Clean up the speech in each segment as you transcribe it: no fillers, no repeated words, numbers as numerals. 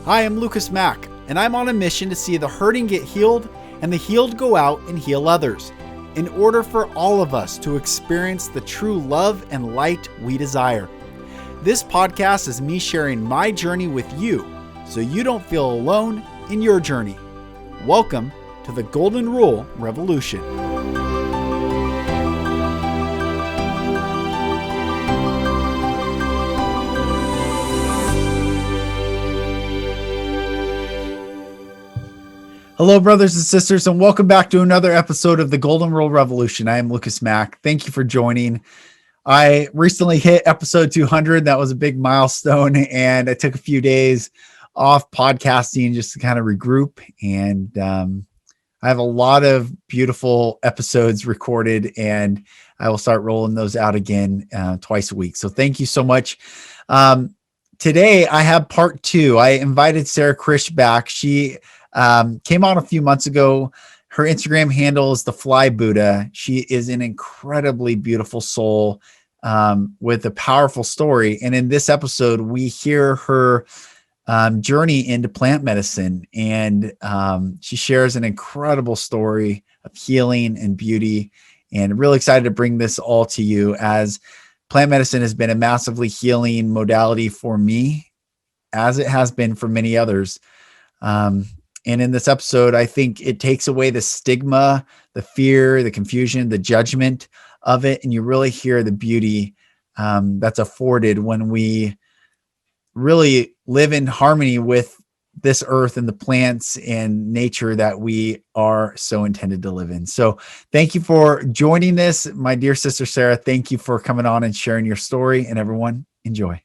Hi, I'm Mack, and I'm on a mission to see the hurting get healed and the healed go out and heal others, in order for all of us to experience the true love and light we desire. This podcast is me sharing my journey with you, so you don't feel alone in your journey. Welcome to the Golden Rule Revolution. Hello, brothers and sisters, and welcome back to another episode of the Golden Rule Revolution. I am Mack. Thank you for joining. I recently hit episode 200. That was a big milestone, and I took a few days off podcasting just to kind of regroup. And I have a lot of beautiful episodes recorded, and I will start rolling those out again twice a week. So thank you so much. Today, I have part two. I invited Sara Krish back. She came on a few months ago. Her Instagram handle is the Fly Buddha. She is an incredibly beautiful soul with a powerful story. And in this episode, we hear her journey into plant medicine. And she shares an incredible story of healing and beauty. And really excited to bring this all to you, as plant medicine has been a massively healing modality for me, as it has been for many others. And in this episode, I think it takes away the stigma, the fear, the confusion, the judgment of it. And you really hear the beauty that's afforded when we really live in harmony with this earth and the plants and nature that we are so intended to live in. So thank you for joining this. My dear sister, Sara, thank you for coming on and sharing your story, and everyone enjoy.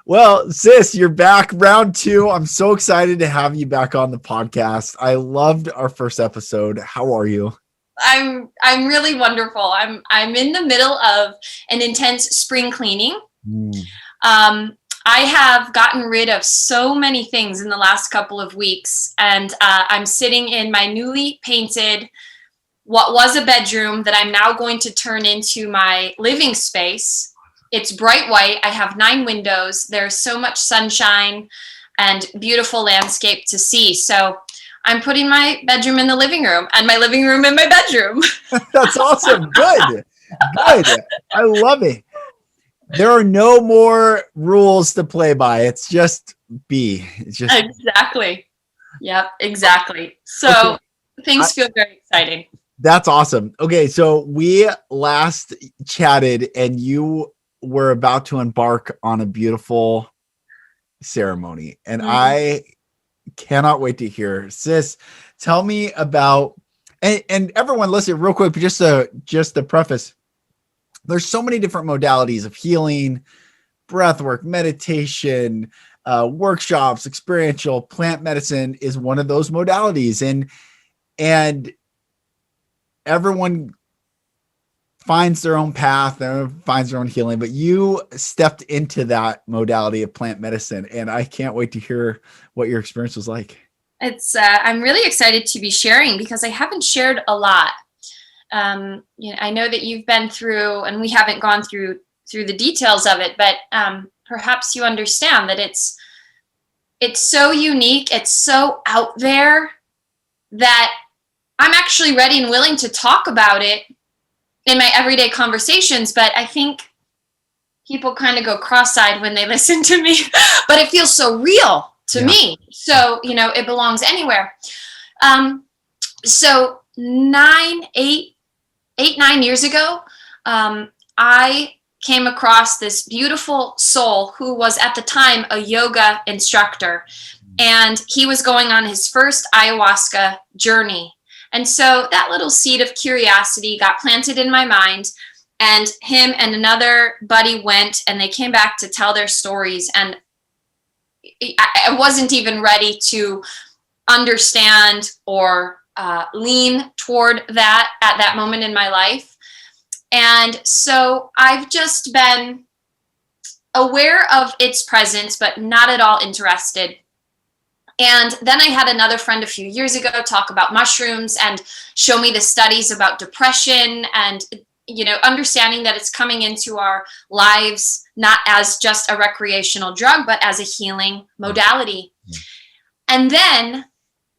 Well, sis, you're back, round two. I'm so excited to have you back on the podcast. I loved our first episode. How are you? I'm really wonderful. I'm in the middle of an intense spring cleaning. I have gotten rid of so many things in the last couple of weeks, and I'm sitting in my newly painted, what was a bedroom that I'm now going to turn into my living space. It's bright white. I have 9 windows. There's so much sunshine and beautiful landscape to see. So I'm putting my bedroom in the living room and my living room in my bedroom. That's awesome. Good. I love it. There are no more rules to play by. It's just be. It's just exactly. Yep, exactly. So okay. Things feel very exciting. That's awesome. Okay, so we last chatted and you were about to embark on a beautiful ceremony, and I cannot wait to hear. Sis, tell me about, and everyone listen real quick, just the preface. There's so many different modalities of healing, breath work, meditation, workshops, experiential. Plant medicine is one of those modalities, and everyone finds their own path and finds their own healing, but you stepped into that modality of plant medicine, and I can't wait to hear what your experience was like. I'm really excited to be sharing, because I haven't shared a lot. I know that you've been through, and we haven't gone through the details of it, but perhaps you understand that it's so unique, it's so out there, that I'm actually ready and willing to talk about it in my everyday conversations, but I think people kind of go cross-eyed when they listen to me, but it feels so real to me. So, it belongs anywhere. So 9 years ago, I came across this beautiful soul who was at the time a yoga instructor, and he was going on his first ayahuasca journey. And so that little seed of curiosity got planted in my mind, and him and another buddy went, and they came back to tell their stories. And I wasn't even ready to understand or lean toward that at that moment in my life. And so I've just been aware of its presence, but not at all interested. And then I had another friend a few years ago talk about mushrooms and show me the studies about depression and, understanding that it's coming into our lives, not as just a recreational drug, but as a healing modality. And then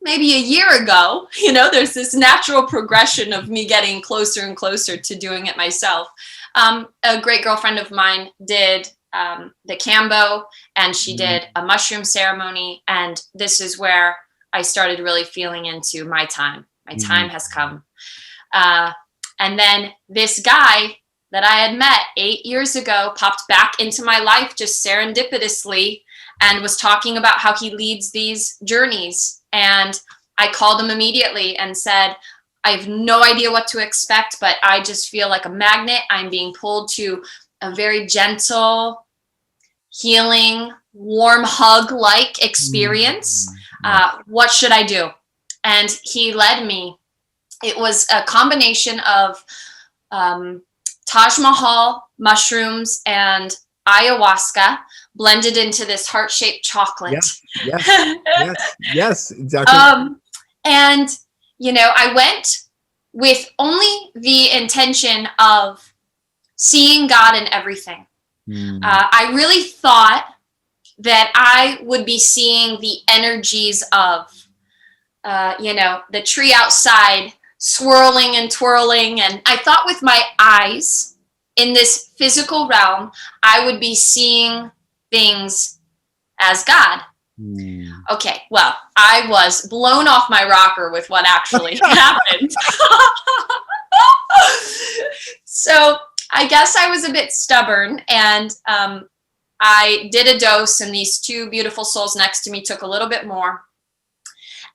maybe a year ago, there's this natural progression of me getting closer and closer to doing it myself. A great girlfriend of mine did the Cambo, and she did a mushroom ceremony. And this is where I started really feeling into my time. My time has come. And then this guy that I had met 8 years ago popped back into my life just serendipitously and was talking about how he leads these journeys. And I called him immediately and said, I have no idea what to expect, but I just feel like a magnet. I'm being pulled to a very gentle, healing, warm hug-like experience. What should I do? And he led me. It was a combination of Taj Mahal mushrooms and ayahuasca blended into this heart-shaped chocolate. Yes, exactly. And, I went with only the intention of seeing God in everything. I really thought that I would be seeing the energies of, the tree outside swirling and twirling. And I thought with my eyes in this physical realm, I would be seeing things as God. Okay, well, I was blown off my rocker with what actually happened. So I guess I was a bit stubborn, and I did a dose, and these two beautiful souls next to me took a little bit more.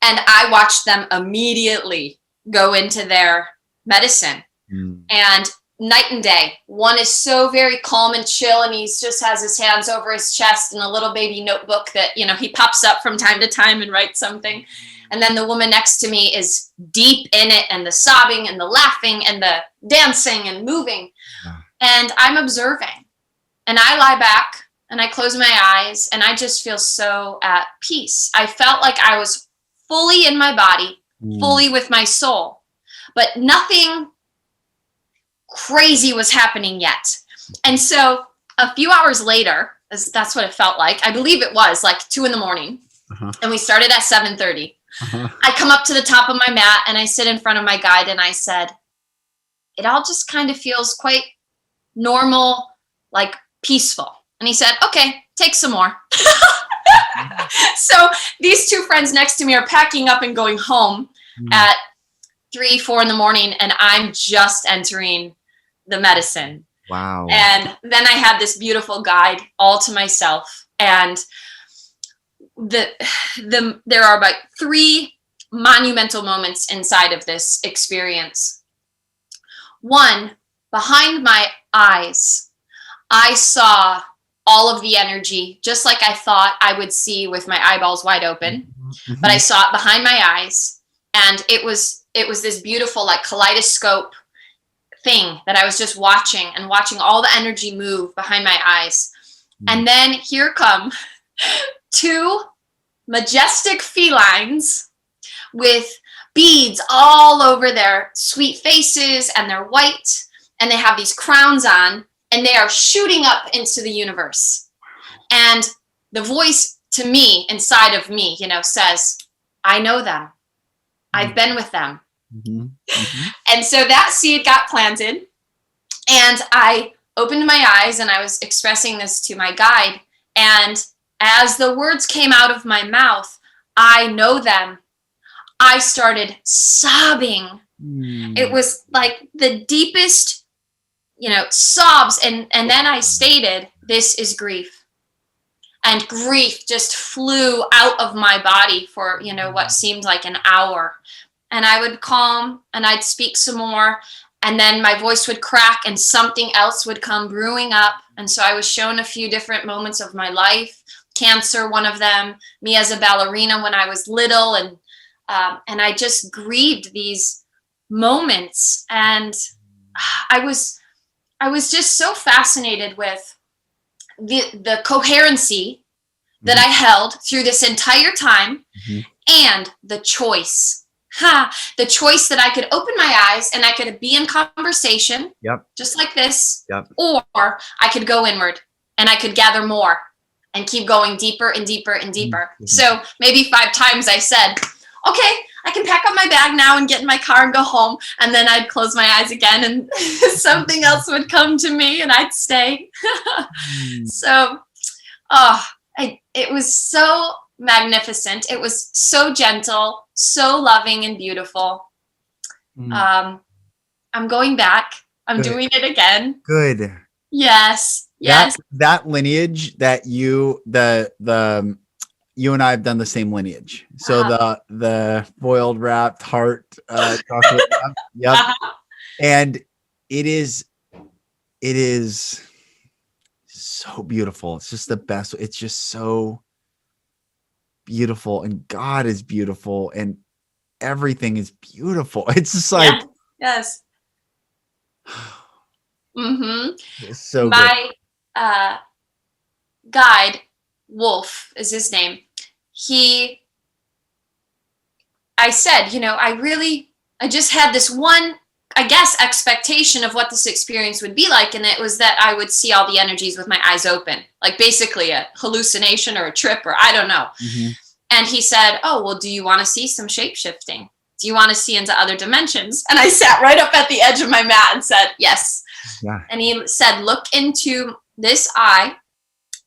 And I watched them immediately go into their medicine. And night and day. One is so very calm and chill, and he just has his hands over his chest and a little baby notebook that, he pops up from time to time and writes something. And then the woman next to me is deep in it, and the sobbing and the laughing and the dancing and moving. And I'm observing, and I lie back and I close my eyes, and I just feel so at peace. I felt like I was fully in my body, fully with my soul, but nothing crazy was happening yet. And so a few hours later, that's what it felt like. I believe it was like 2 a.m. And we started at 7:30. I come up to the top of my mat and I sit in front of my guide, and I said, it all just kind of feels quite normal, like peaceful. And he said, okay, take some more. So these two friends next to me are packing up and going home at 3, 4 a.m, and I'm just entering the medicine. Wow. And then I had this beautiful guide all to myself. And there are about 3 monumental moments inside of this experience. One, behind my eyes, I saw all of the energy, just like I thought I would see with my eyeballs wide open, but I saw it behind my eyes. And it was this beautiful, like, kaleidoscope thing that I was just watching all the energy move behind my eyes. And then here come 2 majestic felines with beads all over their sweet faces, and they're white, and they have these crowns on, and they are shooting up into the universe. And the voice to me, inside of me, says, I know them. I've been with them. And so that seed got planted, and I opened my eyes, and I was expressing this to my guide. And as the words came out of my mouth, I know them, I started sobbing. It was like the deepest, sobs. And then I stated, this is grief. And grief just flew out of my body for, what seemed like an hour. And I would calm, and I'd speak some more, and then my voice would crack and something else would come brewing up. And so I was shown a few different moments of my life, cancer, one of them, me as a ballerina when I was little. And I just grieved these moments. And I was just so fascinated with the coherency that I held through this entire time, and the choice. The choice that I could open my eyes and I could be in conversation, just like this, or I could go inward and I could gather more and keep going deeper and deeper and deeper. Mm-hmm. So maybe 5 times I said, okay, I can pack up my bag now and get in my car and go home. And then I'd close my eyes again and something else would come to me and I'd stay. So, it was so magnificent. It was so gentle, so loving and beautiful. I'm going back. I'm doing it again. Good. Yes. Yes. That lineage that you and I have done the same lineage. So the boiled wrapped heart chocolate. Yep. And it is so beautiful. It's just the best. It's just so beautiful, and God is beautiful, and everything is beautiful. It's just like, yes. It's so my guide, Wolf is his name. I said, I just had this one, I guess, expectation of what this experience would be like. And it was that I would see all the energies with my eyes open, like basically a hallucination or a trip, or I don't know. And he said, oh, well, do you want to see some shape shifting? Do you want to see into other dimensions? And I sat right up at the edge of my mat and said, yes. Yeah. And he said, look into this eye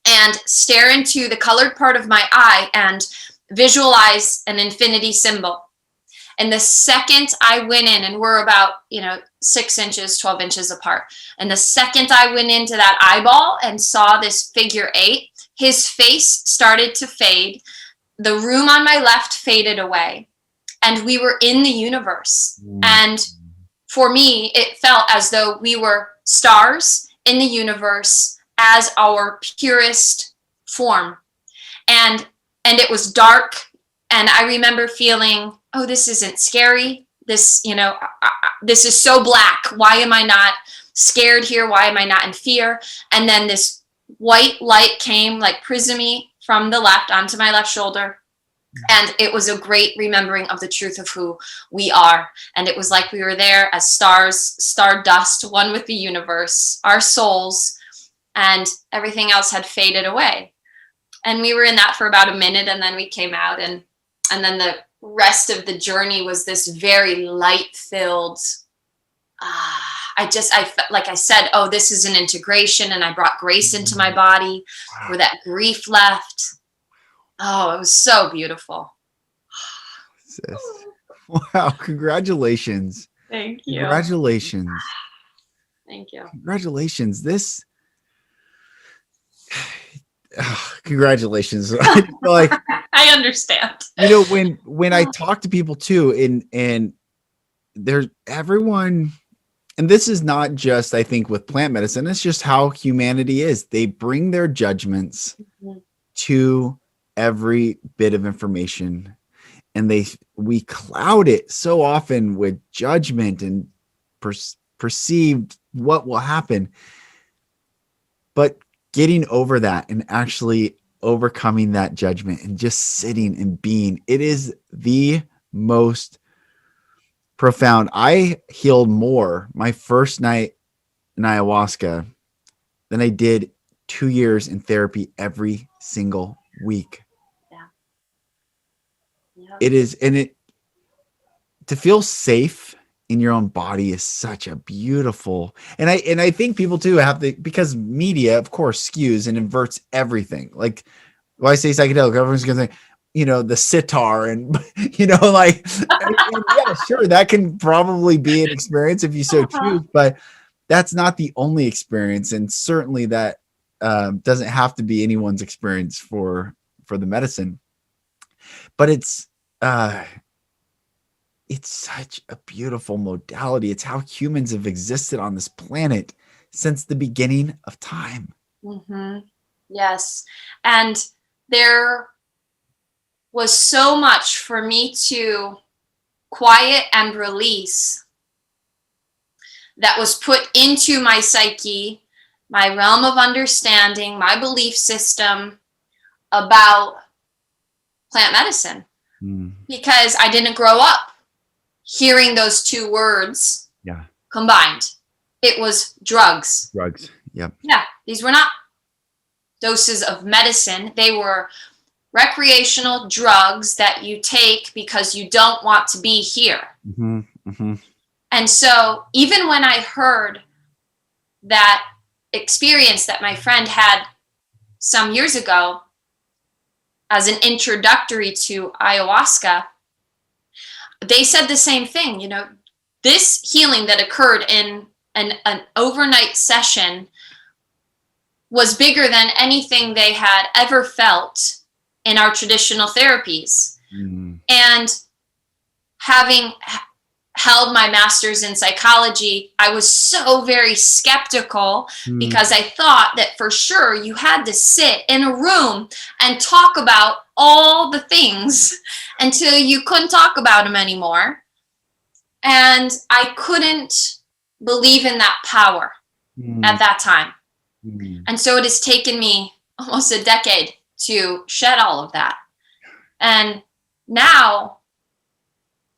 and stare into the colored part of my eye and visualize an infinity symbol. And the second I went in, and we're about, 6 inches, 12 inches apart. And the second I went into that eyeball and saw this figure 8, his face started to fade. The room on my left faded away. And we were in the universe. And for me, it felt as though we were stars in the universe as our purest form. And it was dark. And I remember feeling, oh, this isn't scary. This, this is so black. Why am I not scared here? Why am I not in fear? And then this white light came like prismy from the left onto my left shoulder. And it was a great remembering of the truth of who we are. And it was like we were there as stars, stardust, one with the universe, our souls, and everything else had faded away. And we were in that for about a minute, and then we came out, and then the rest of the journey was this very light-filled, I felt like I said, oh, this is an integration, and I brought grace into my body where that grief left. Oh, it was so beautiful. Sis. Wow. Congratulations. Thank you. Congratulations. Thank you. Congratulations. Congratulations. I feel like I understand. When I talk to people too, and there's everyone, and this is not just, I think, with plant medicine, it's just how humanity is. They bring their judgments to every bit of information, and we cloud it so often with judgment and perceived what will happen. But getting over that and actually overcoming that judgment and just sitting and being, it is the most profound. I healed more my first night in ayahuasca than I did 2 years in therapy every single week. Yeah. It is, and to feel safe in your own body is such a beautiful, and I think people too have because media, of course, skews and inverts everything. Like, when I say psychedelic, everyone's gonna say, the sitar, and like, yeah, sure, that can probably be an experience if you so choose, but that's not the only experience, and certainly that doesn't have to be anyone's experience for the medicine. But it's such a beautiful modality. It's how humans have existed on this planet since the beginning of time. Yes. And there was so much for me to quiet and release that was put into my psyche, my realm of understanding, my belief system about plant medicine. Because I didn't grow up hearing those two words combined. It was drugs. Yep. Yeah. These were not doses of medicine. They were recreational drugs that you take because you don't want to be here. Mm-hmm. Mm-hmm. And so even when I heard that experience that my friend had some years ago as an introductory to ayahuasca, they said the same thing. You know, this healing that occurred in an overnight session was bigger than anything they had ever felt in our traditional therapies. Mm. And having held my master's in psychology, I was so very skeptical because I thought that for sure you had to sit in a room and talk about all the things until you couldn't talk about them anymore. And I couldn't believe in that power at that time. And so it has taken me almost a decade to shed all of that. And now,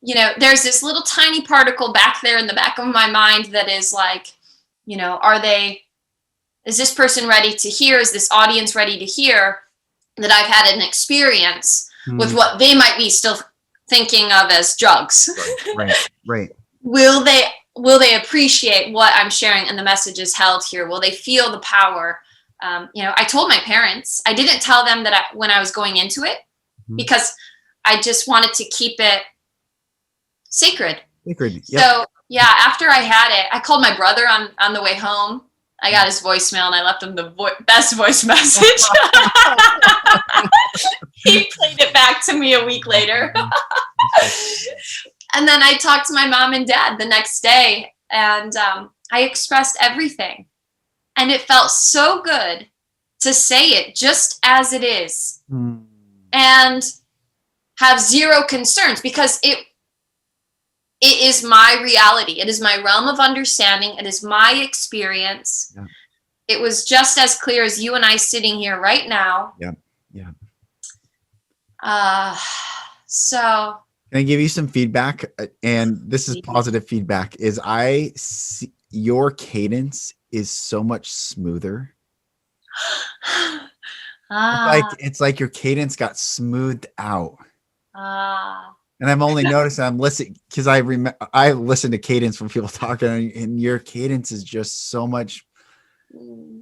you know, there's this little tiny particle back there in the back of my mind that is like, you know, is this person ready to hear? Is this audience ready to hear that I've had an experience with what they might be still thinking of as drugs? Right. Will they appreciate what I'm sharing and the messages held here? Will they feel the power? You know, I told my parents. I didn't tell them that when I was going into it because I just wanted to keep it sacred. Yep. So yeah, after I had it, I called my brother on the way home. I got his voicemail and I left him the best voice message. He played it back to me a week later. And then I talked to my mom and dad the next day, and I expressed everything. And it felt so good to say it just as it is and have zero concerns, because it is my reality. It is my realm of understanding. It is my experience. Yeah. It was just as clear as you and I sitting here right now. Yeah. Yeah. So can I give you some feedback? And this is positive feedback. Is I see your cadence is so much smoother. It's like your cadence got smoothed out. And I'm only noticing I'm listening because I listen to cadence when people talking, and your cadence is just so much.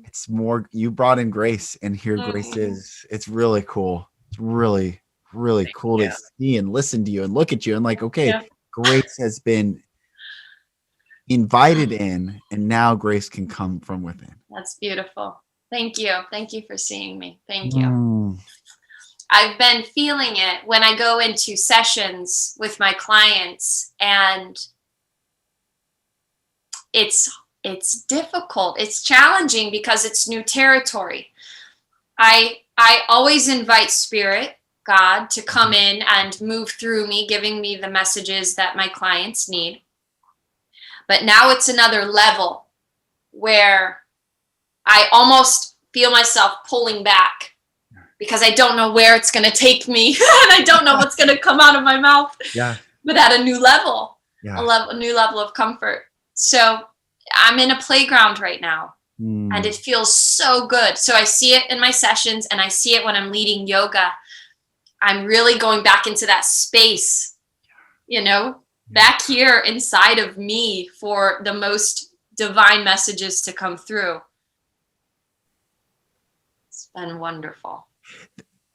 It's more, you brought in grace, and here grace is. It's really cool. It's really cool to see and listen to you and look at you and like, okay, grace has been invited in, and now grace can come from within. That's beautiful. Thank you. Thank you for seeing me. Thank you. I've been feeling it when I go into sessions with my clients, and it's difficult. It's challenging because it's new territory. I always invite Spirit, God, to come in and move through me, giving me the messages that my clients need. But now it's another level where I almost feel myself pulling back because I don't know where it's going to take me and I don't know what's going to come out of my mouth. Yeah. But at a new level, a new level of comfort. So I'm in a playground right now. And it feels so good. So I see it in my sessions, and I see it when I'm leading yoga. I'm really going back into that space, you know, back here inside of me for the most divine messages to come through. It's been wonderful.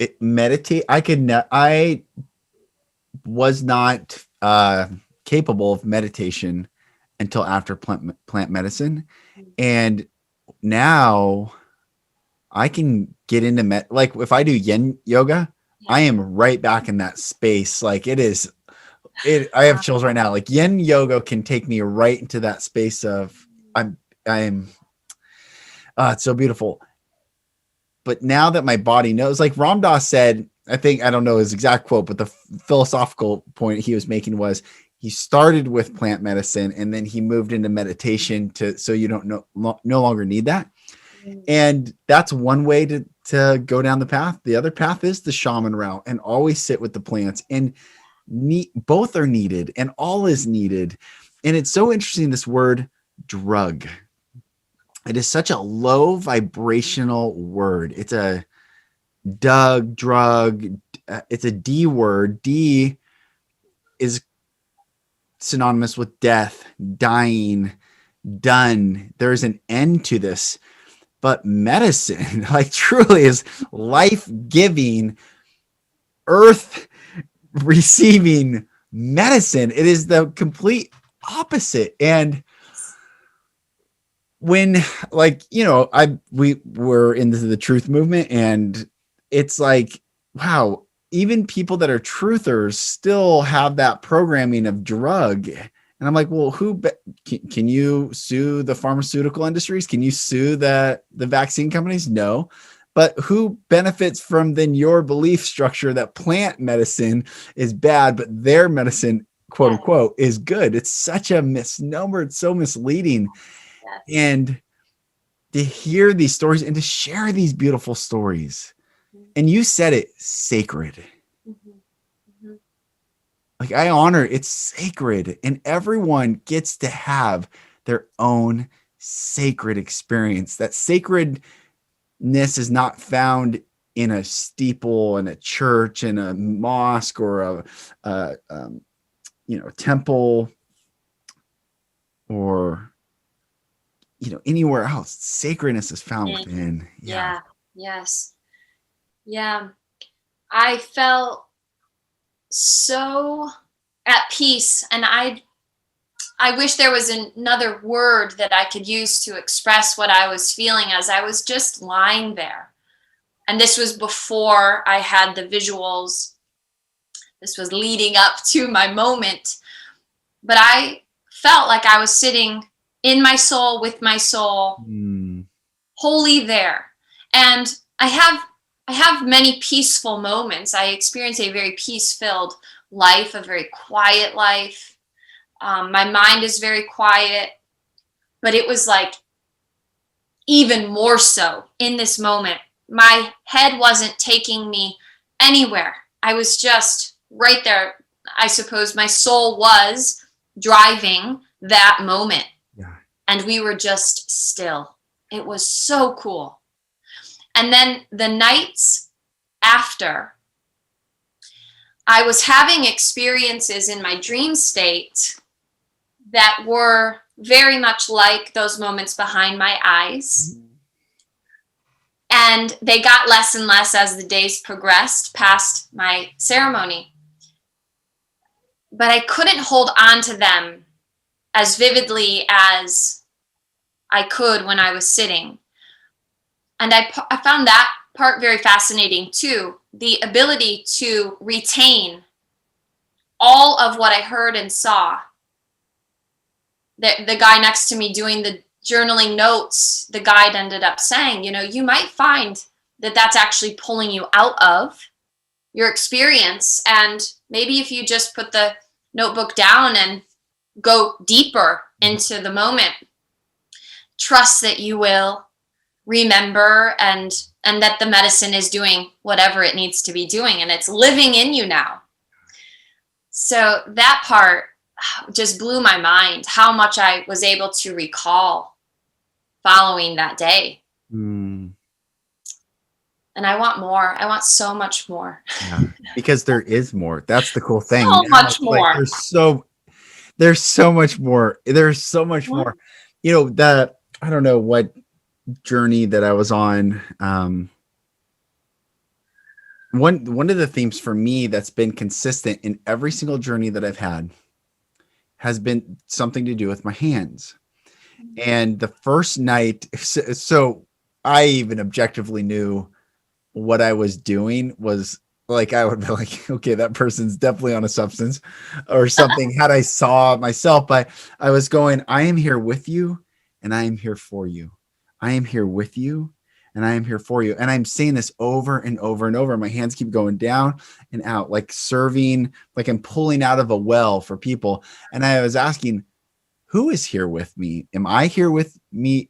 I was not capable of meditation until after plant medicine. And now I can get into like if I do yin yoga, I am right back in that space. Like I have chills right now. Like yin yoga can take me right into that space of it's so beautiful. But now that my body knows, like Ram Dass said, I don't know his exact quote, but the philosophical point he was making was he started with plant medicine and then he moved into meditation so you don't no longer need that. And that's one way to go down the path. The other path is the shaman route, and always sit with the plants, and both are needed and all is needed. And it's so interesting, this word drug. it is such a low vibrational word. It's a drug. It's a D word. D is synonymous with death, dying, done. There's an end to this. But medicine, like truly, is life-giving, earth receiving medicine. It is the complete opposite. And when, like, we were into the truth movement, and it's like, wow, even people that are truthers still have that programming of drug. And I'm like, well, can you sue the pharmaceutical industries? Can you sue the vaccine companies? No. But who benefits from then your belief structure that plant medicine is bad, but their medicine, quote unquote, is good? It's such a misnomer. It's so misleading. Yes. And to hear these stories and to share these beautiful stories, and you said it, sacred. Like, I honor, it's sacred, and everyone gets to have their own sacred experience. That sacredness is not found in a steeple, in a church, in a mosque, or a temple, or anywhere else. Sacredness is found within. Yeah. Yes. Yeah. I felt so at peace, and I wish there was another word that I could use to express what I was feeling as I was just lying there. And this was before I had the visuals. This was leading up to my moment. But I felt like I was sitting in my soul, with my soul, wholly there. And I have many peaceful moments. I experience a very peace-filled life, a very quiet life. My mind is very quiet, but it was like even more so in this moment. My head wasn't taking me anywhere. I was just right there. I suppose my soul was driving that moment. Yeah. And we were just still. It was so cool. And then the nights after, I was having experiences in my dream state that were very much like those moments behind my eyes. And they got less and less as the days progressed past my ceremony. But I couldn't hold on to them as vividly as I could when I was sitting. And I found that part very fascinating too. The ability to retain all of what I heard and saw. The guy next to me doing the journaling notes, the guide ended up saying, you might find that that's actually pulling you out of your experience. And maybe if you just put the notebook down and go deeper into the moment, trust that you will remember and that the medicine is doing whatever it needs to be doing, and it's living in you now. So that part just blew my mind, how much I was able to recall following that day. And I want more. I want so much more. Yeah, because there is more. That's the cool thing. So much more. Like, there's so much more. There's so much more. That, I don't know what journey that I was on. One of the themes for me that's been consistent in every single journey that I've had has been something to do with my hands. And the first night, so I even objectively knew what I was doing was, like, I would be like, okay, that person's definitely on a substance or something had I saw myself. But I was going, I am here with you and I am here for you. I am here with you and I am here for you. And I'm saying this over and over and over. My hands keep going down and out, like serving, like I'm pulling out of a well for people. And I was asking, who is here with me? Am I here with me?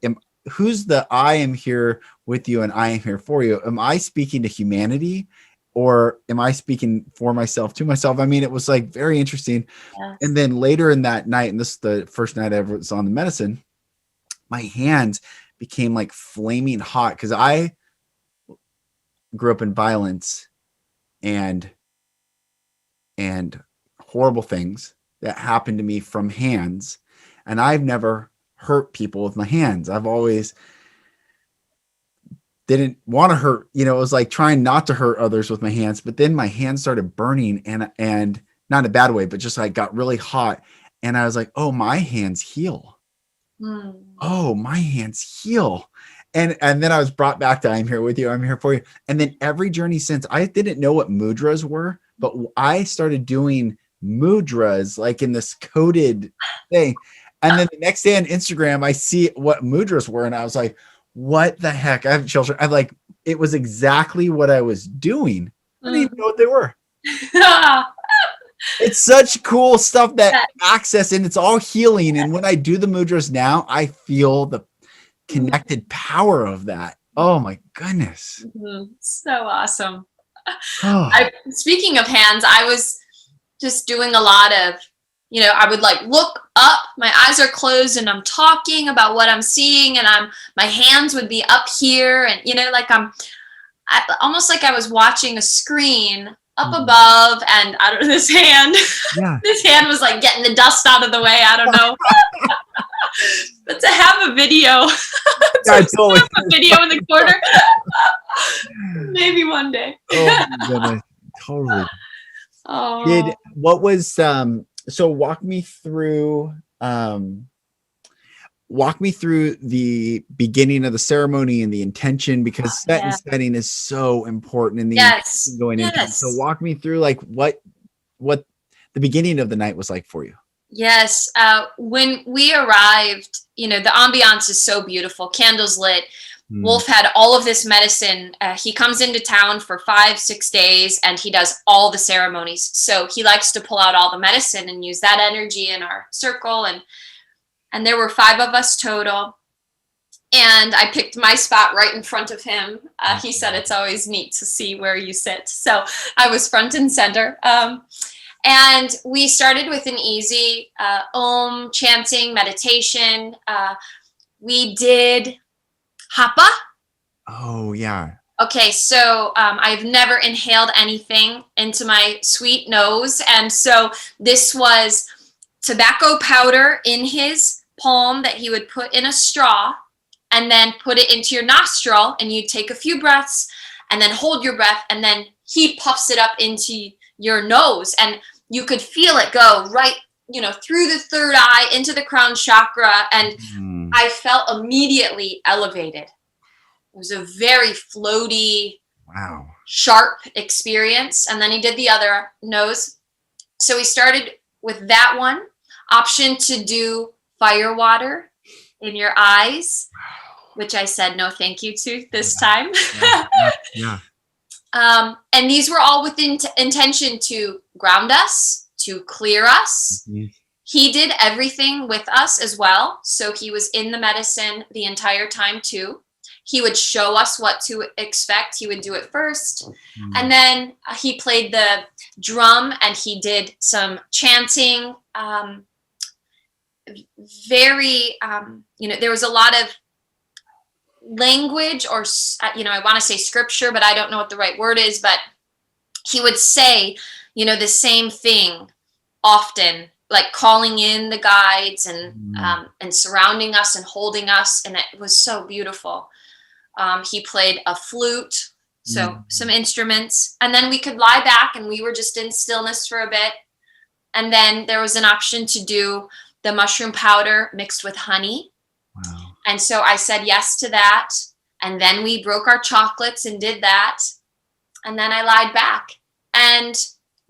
Who's the I am here with you and I am here for you? Am I speaking to humanity, or am I speaking for myself, to myself? I mean, it was like very interesting. Yes. And then later in that night, and this is the first night I ever was on the medicine, my hands became like flaming hot because I grew up in violence and horrible things that happened to me from hands. And I've never hurt people with my hands. I've always didn't want to hurt, it was like trying not to hurt others with my hands, but then my hands started burning and not in a bad way, but just like got really hot. And I was like, oh, my hands heal. Oh, my hands heal. And then I was brought back to I'm here with you. I'm here for you. And then every journey since, I didn't know what mudras were, but I started doing mudras like in this coded thing. And then the next day on Instagram, I see what mudras were. And I was like, what the heck? I have children. I'm like, it was exactly what I was doing. I didn't even know what they were. It's such cool stuff that access, and it's all healing. And when I do the mudras now, I feel the connected power of that. Oh my goodness. So awesome. Speaking of hands, I was just doing a lot of, I would like look up, my eyes are closed and I'm talking about what I'm seeing, and my hands would be up here, and like almost like I was watching a screen up above, and I don't know, this hand was like getting the dust out of the way. I don't know. But to have a video, have a video in the corner, maybe one day. Oh my goodness, totally. Oh. What was so walk me through the beginning of the ceremony and the intention, because setting is so important in the going into. So walk me through like what the beginning of the night was like for you. Yes. When we arrived, the ambiance is so beautiful. Candles lit. Wolf had all of this medicine. He comes into town for 5-6 days and he does all the ceremonies. So he likes to pull out all the medicine and use that energy in our circle. And there were 5 of us total. And I picked my spot right in front of him. He said it's always neat to see where you sit. So I was front and center. And we started with an easy Om chanting meditation. We did Hapa. Oh, yeah. Okay, so I've never inhaled anything into my sweet nose. And so this was tobacco powder in his palm that he would put in a straw and then put it into your nostril, and you take a few breaths and then hold your breath, and then he puffs it up into your nose, and you could feel it go right, through the third eye into the crown chakra. And I felt immediately elevated. It was a very floaty, sharp experience. And then he did the other nose. So we started with that one. Option to do fire water in your eyes, which I said no thank you to this time. And these were all with intention to ground us, to clear us. He did everything with us as well. So he was in the medicine the entire time too. He would show us what to expect. He would do it first. And then he played the drum and he did some chanting. There was a lot of language, or I want to say scripture, but I don't know what the right word is, but he would say the same thing often, like calling in the guides and surrounding us and holding us, and it was so beautiful. He played a flute, so some instruments, and then we could lie back and we were just in stillness for a bit. And then there was an option to do the mushroom powder mixed with honey. And so I said yes to that. And then we broke our chocolates and did that. And then I lied back, and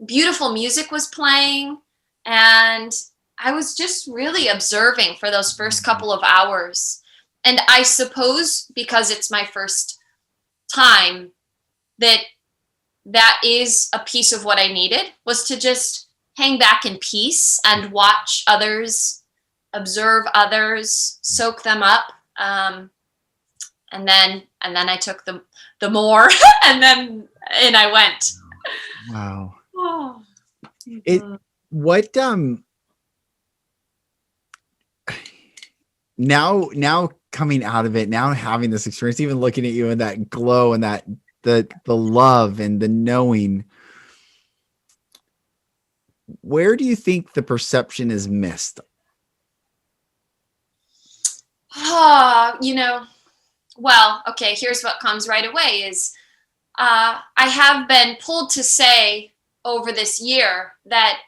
beautiful music was playing. And I was just really observing for those first couple of hours. And I suppose because it's my first time, that is a piece of what I needed, was to just hang back in peace and watch others, observe others, soak them up. And then I took the more and I went. Wow. Oh. Now coming out of it now, having this experience, even looking at you and that glow and that the love and the knowing, where do you think the perception is missed? Well, okay, here's what comes right away is I have been pulled to say over this year that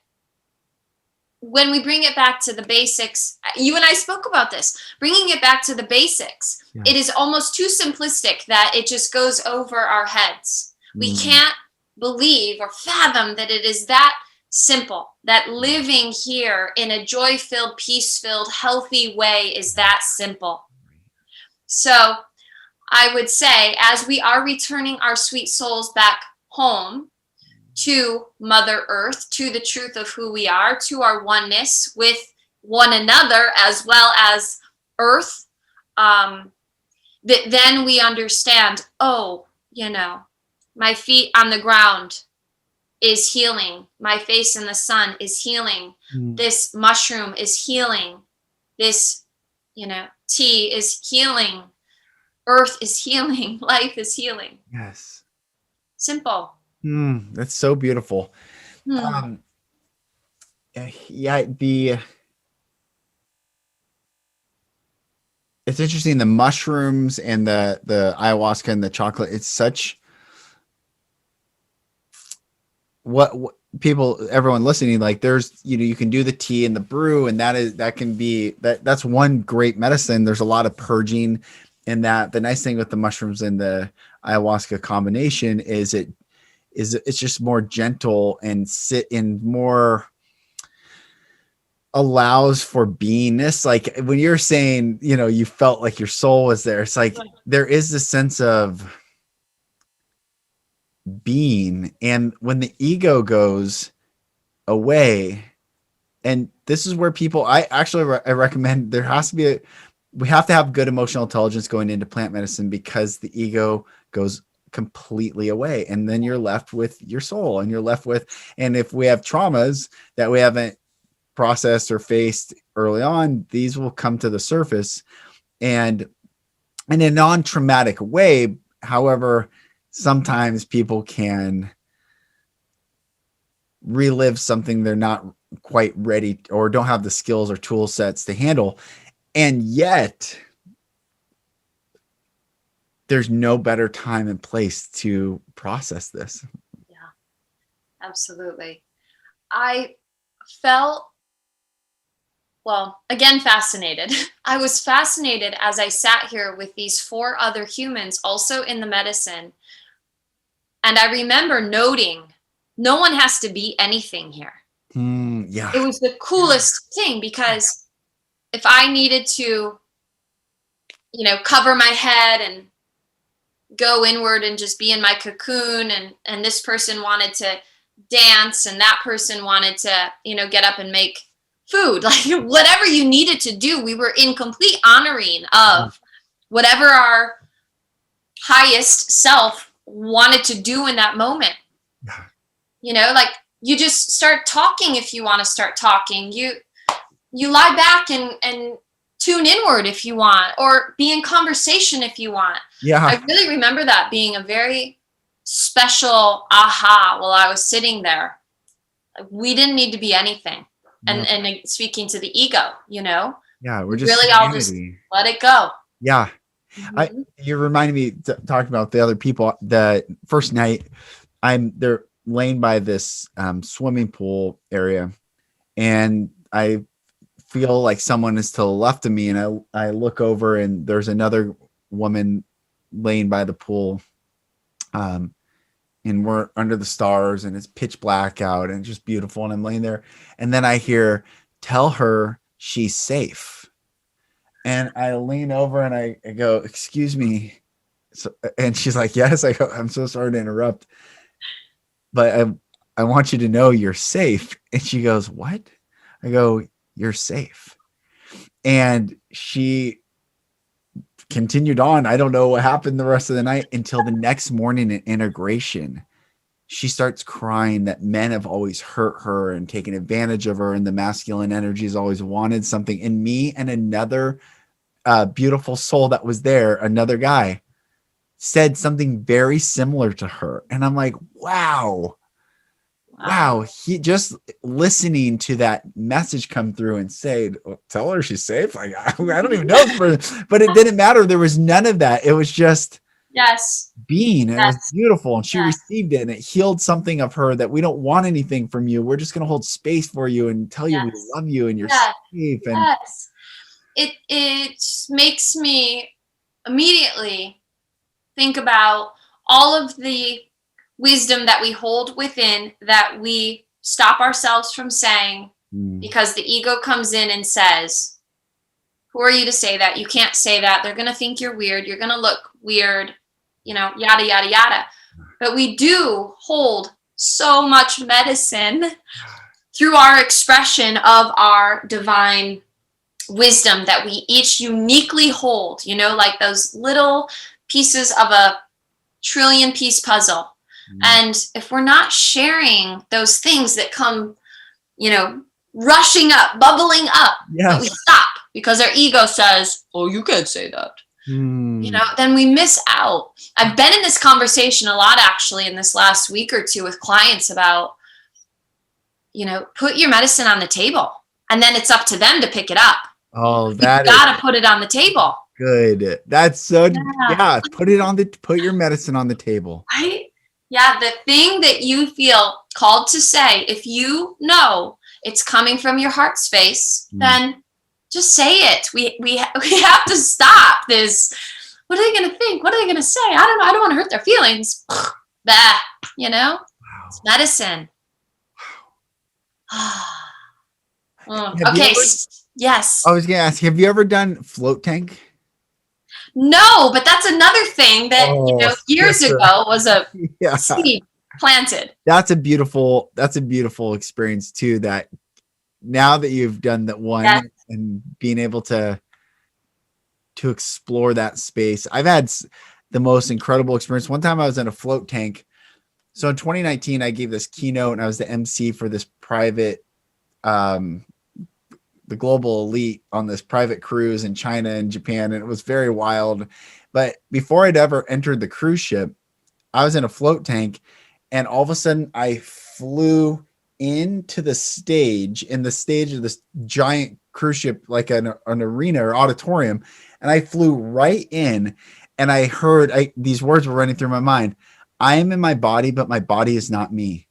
when we bring it back to the basics, you and I spoke about this, bringing it back to the basics, it is almost too simplistic that it just goes over our heads. We can't believe or fathom that it is that simple, that living here in a joy-filled, peace-filled, healthy way is that simple. So I would say, as we are returning our sweet souls back home to Mother Earth, to the truth of who we are, to our oneness with one another, as well as Earth, that then we understand, my feet on the ground is healing. My face in the sun is healing. This mushroom is healing. This, tea is healing. Earth is healing. Life is healing. Yes. Simple. That's so beautiful. It's interesting. The mushrooms and the ayahuasca and the chocolate, it's such what people, everyone listening, like there's, you can do the tea and the brew, and that's one great medicine. There's a lot of purging in that. The nice thing with the mushrooms and the ayahuasca combination is it's just more gentle and sit in more allows for beingness. Like when you're saying, you felt like your soul was there, it's like there is this sense of being. And when the ego goes away, and this is where people, I recommend there has to be we have to have good emotional intelligence going into plant medicine, because the ego goes completely away, and then you're left with your soul, and and if we have traumas that we haven't processed or faced early on, these will come to the surface, and in a non-traumatic way. However, sometimes people can relive something they're not quite ready or don't have the skills or tool sets to handle. And yet there's no better time and place to process this. Yeah, absolutely. I felt, again, fascinated. I was fascinated as I sat here with these 4 other humans also in the medicine. And I remember noting, no one has to be anything here. Yeah. It was the coolest thing, because if I needed to, cover my head and go inward and just be in my cocoon, and this person wanted to dance, and that person wanted to, get up and make food, like whatever you needed to do, we were in complete honoring of whatever our highest self wanted to do in that moment. Like you just start talking if you want to start talking. You lie back and tune inward if you want, or be in conversation if you want. Yeah. I really remember that being a very special aha while I was sitting there. We didn't need to be anything. And speaking to the ego, Yeah, we're just really all just let it go. Yeah. You reminded me talking about the other people. The first night they're laying by this swimming pool area, and I feel like someone is to the left of me, and I look over, and there's another woman laying by the pool, and we're under the stars, and it's pitch black out, and it's just beautiful, and I'm laying there, and then I hear, "Tell her she's safe." And I lean over and I go, "Excuse me." And she's like, "Yes." I go, "I'm so sorry to interrupt, but I want you to know you're safe." And she goes, "What?" I go, "You're safe." And she continued on. I don't know what happened the rest of the night until the next morning in integration. She starts crying that men have always hurt her and taken advantage of her, and the masculine energy has always wanted something. And me and another beautiful soul that was there, another guy, said something very similar to her. And I'm like, wow, he just listening to that message come through and say, oh, tell her she's safe. Like, I don't even know, but it didn't matter. There was none of that. It was just being, and it was beautiful. And she received it, and it healed something of her that we don't want anything from you. We're just going to hold space for you and tell you we love you and you're safe. And it makes me immediately think about all of the wisdom that we hold within that we stop ourselves from saying because the ego comes in and says, who are you to say that? You can't say that. They're going to think you're weird. You're going to look weird, yada, yada, yada. But we do hold so much medicine through our expression of our divine wisdom that we each uniquely hold, like those little pieces of a trillion-piece puzzle. And if we're not sharing those things that come, rushing up, bubbling up, but we stop because our ego says, oh, you can't say that. Then we miss out. I've been in this conversation a lot, actually, in this last week or two with clients about, put your medicine on the table, and then it's up to them to pick it up. Oh, you gotta put it on the table. Good. That's so, put your medicine on the table. Right? Yeah, the thing that you feel called to say, if you know it's coming from your heart space, then just say it. We have to stop this. What are they going to think? What are they going to say? I don't know. I don't want to hurt their feelings. Bah, Wow. It's medicine. Okay. Yes. I was going to ask, have you ever done float tank? No, but that's another thing that years ago was a seed planted. That's a beautiful experience too. That now that you've done that one and being able to explore that space, I've had the most incredible experience. One time I was in a float tank. So in 2019, I gave this keynote and I was the MC for this private, the global elite on this private cruise in China and Japan. And it was very wild. But before I'd ever entered the cruise ship, I was in a float tank and all of a sudden I flew into the stage of this giant cruise ship, like an arena or auditorium. And I flew right in and I heard these words were running through my mind. I am in my body, but my body is not me.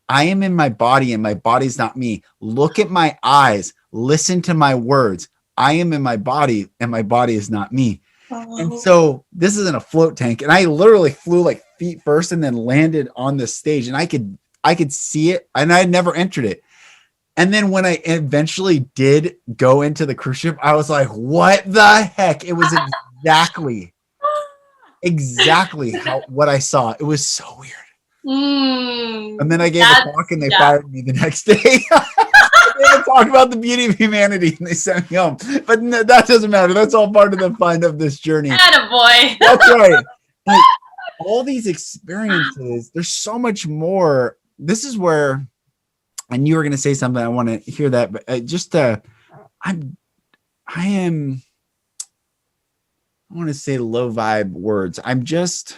I am in my body and my body is not me. Look at my eyes. Listen to my words. I am in my body and my body is not me. Oh. And so this is in a float tank and I literally flew like feet first and then landed on the stage and I could see it and I had never entered it. And then when I eventually did go into the cruise ship, I was like, what the heck? It was exactly what I saw. It was so weird. And then I gave a talk and they fired me the next day. They talk about the beauty of humanity and they sent me home. But that doesn't matter. That's all part of the fun of this journey. Attaboy. That's right. Like, all these experiences, there's so much more. This is where, and you were going to say something. I want to hear that, but I want to say low vibe words. I'm just,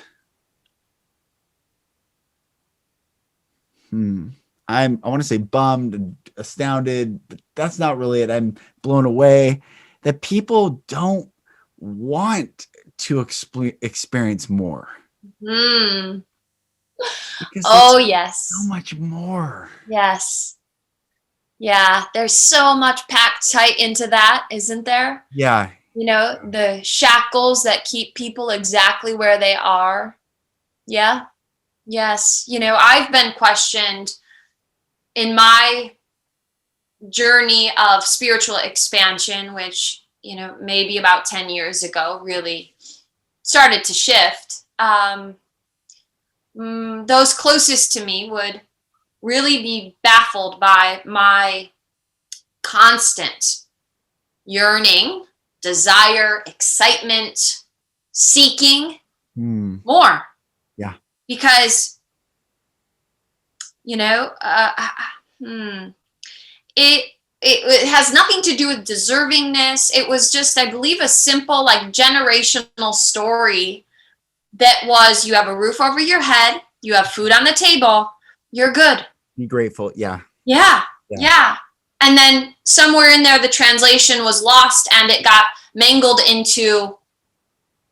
I want to say bummed, astounded, but that's not really it. I'm blown away that people don't want to experience more. Because yes. So much more. Yes. Yeah. There's so much packed tight into that, isn't there? Yeah. The shackles that keep people exactly where they are. Yeah. Yes. I've been questioned in my journey of spiritual expansion, which, maybe about 10 years ago really started to shift. Those closest to me would really be baffled by my constant yearning, desire, excitement, seeking more. Yeah. Because, it it has nothing to do with deservingness. It was just, I believe, a simple, like, generational story that was, you have a roof over your head, you have food on the table, you're good. Be grateful. Yeah. Yeah. Yeah. And then somewhere in there, the translation was lost and it got mangled into,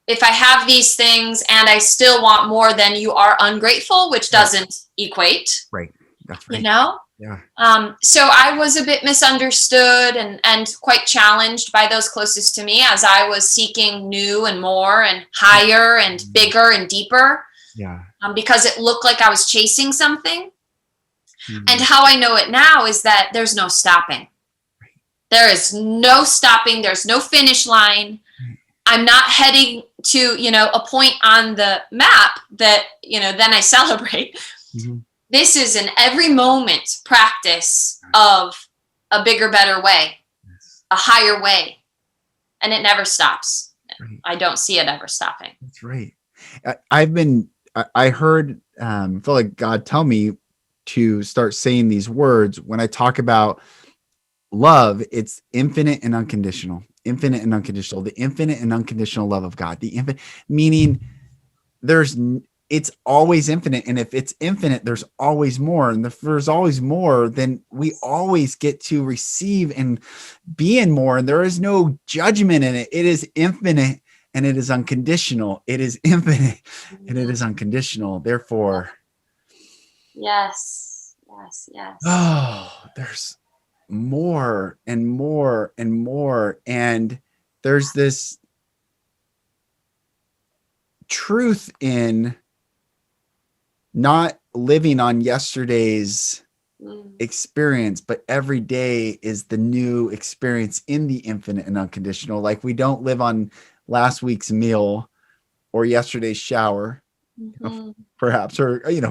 if I have these things and I still want more, then you are ungrateful, which doesn't equate. Right. That's right. You know? Yeah. So I was a bit misunderstood and quite challenged by those closest to me as I was seeking new and more and higher and bigger and deeper. Yeah. Because it looked like I was chasing something. Mm-hmm. And how I know it now is that there's no stopping. There is no stopping. There's no finish line. I'm not heading to, a point on the map that, then I celebrate. Mm-hmm. This is an every moment practice of a bigger, better way, a higher way. And it never stops. Right. I don't see it ever stopping. That's right. I heard, feel like God tell me to start saying these words when I talk about love. It's infinite and unconditional, the infinite and unconditional love of God, the infinite, meaning it's always infinite. And if it's infinite, there's always more. And if there's always more, then we always get to receive and be in more. And there is no judgment in it. It is infinite and it is unconditional. It is infinite and it is unconditional. Therefore, yes. Oh, there's more and more and more. And there's this truth in not living on yesterday's experience, but every day is the new experience in the infinite and unconditional. Like we don't live on last week's meal or yesterday's shower. Mm-hmm. Perhaps, or if you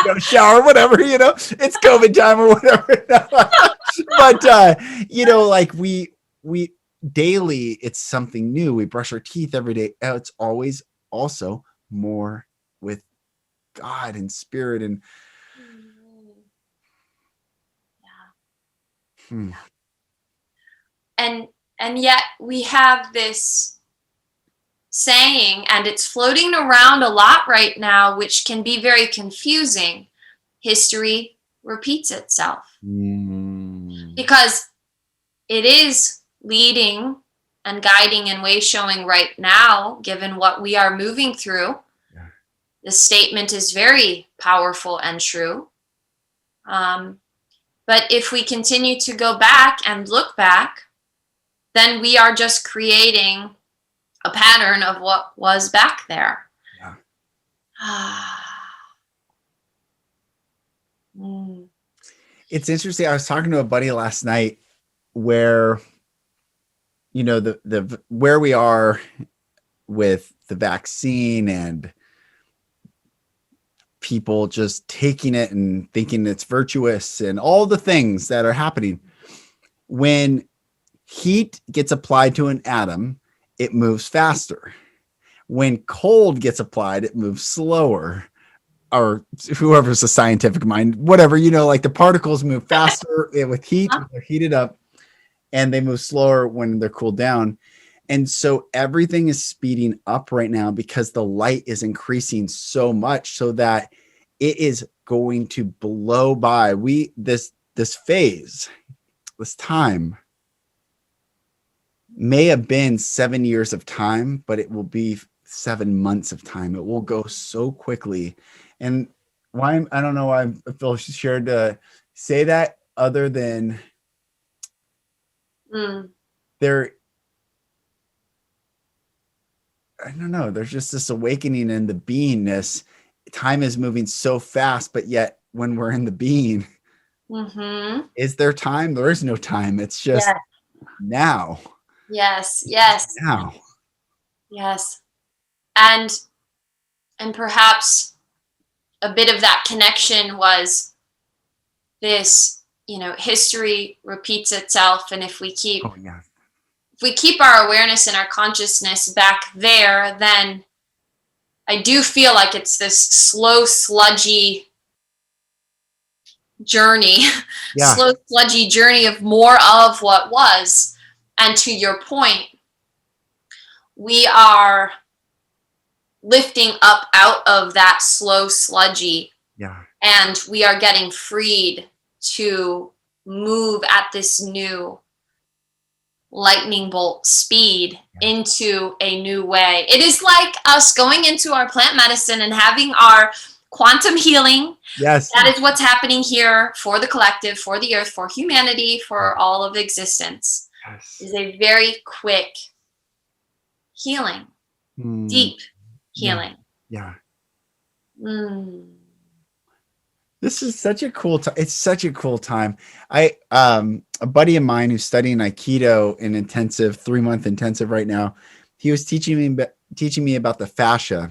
don't shower, whatever, it's COVID time or whatever. But like we daily, it's something new. We brush our teeth every day. It's always also more with God and spirit and and yet we have this saying, and it's floating around a lot right now, which can be very confusing. History repeats itself. Because it is leading and guiding and way showing right now, given what we are moving through. The statement is very powerful and true. But if we continue to go back and look back, then we are just creating a pattern of what was back there. It's interesting. I was talking to a buddy last night where, the where we are with the vaccine and people just taking it and thinking it's virtuous and all the things that are happening. When heat gets applied to an atom, it moves faster. When cold gets applied, it moves slower. Or whoever's a scientific mind, whatever, like the particles move faster with heat, when they're heated up, and they move slower when they're cooled down. And so everything is speeding up right now because the light is increasing so much so that it is going to blow by. This phase, this time may have been 7 years of time, but it will be 7 months of time. It will go so quickly. And why, I don't know why I feel shared to say that other than there, I don't know, there's just this awakening in the beingness. Time is moving so fast, but yet when we're in the being, is there time? There is no time. It's just now. Yes. Now. Yes. And perhaps a bit of that connection was this, history repeats itself. And if we keep our awareness and our consciousness back there, then I do feel like it's this slow, sludgy journey, Yeah. slow, sludgy journey of more of what was. And to your point, we are lifting up out of that slow, sludgy, Yeah. and we are getting freed to move at this new lightning bolt speed into a new way. It is like us going into our plant medicine and having our quantum healing. Yes. That is what's happening here for the collective, for the earth, for humanity, for all of existence. Yes. Is a very quick healing, deep healing. Yeah. This is such a cool time. It's such a cool time. A buddy of mine who's studying Aikido in intensive 3-month intensive right now, he was teaching me about the fascia.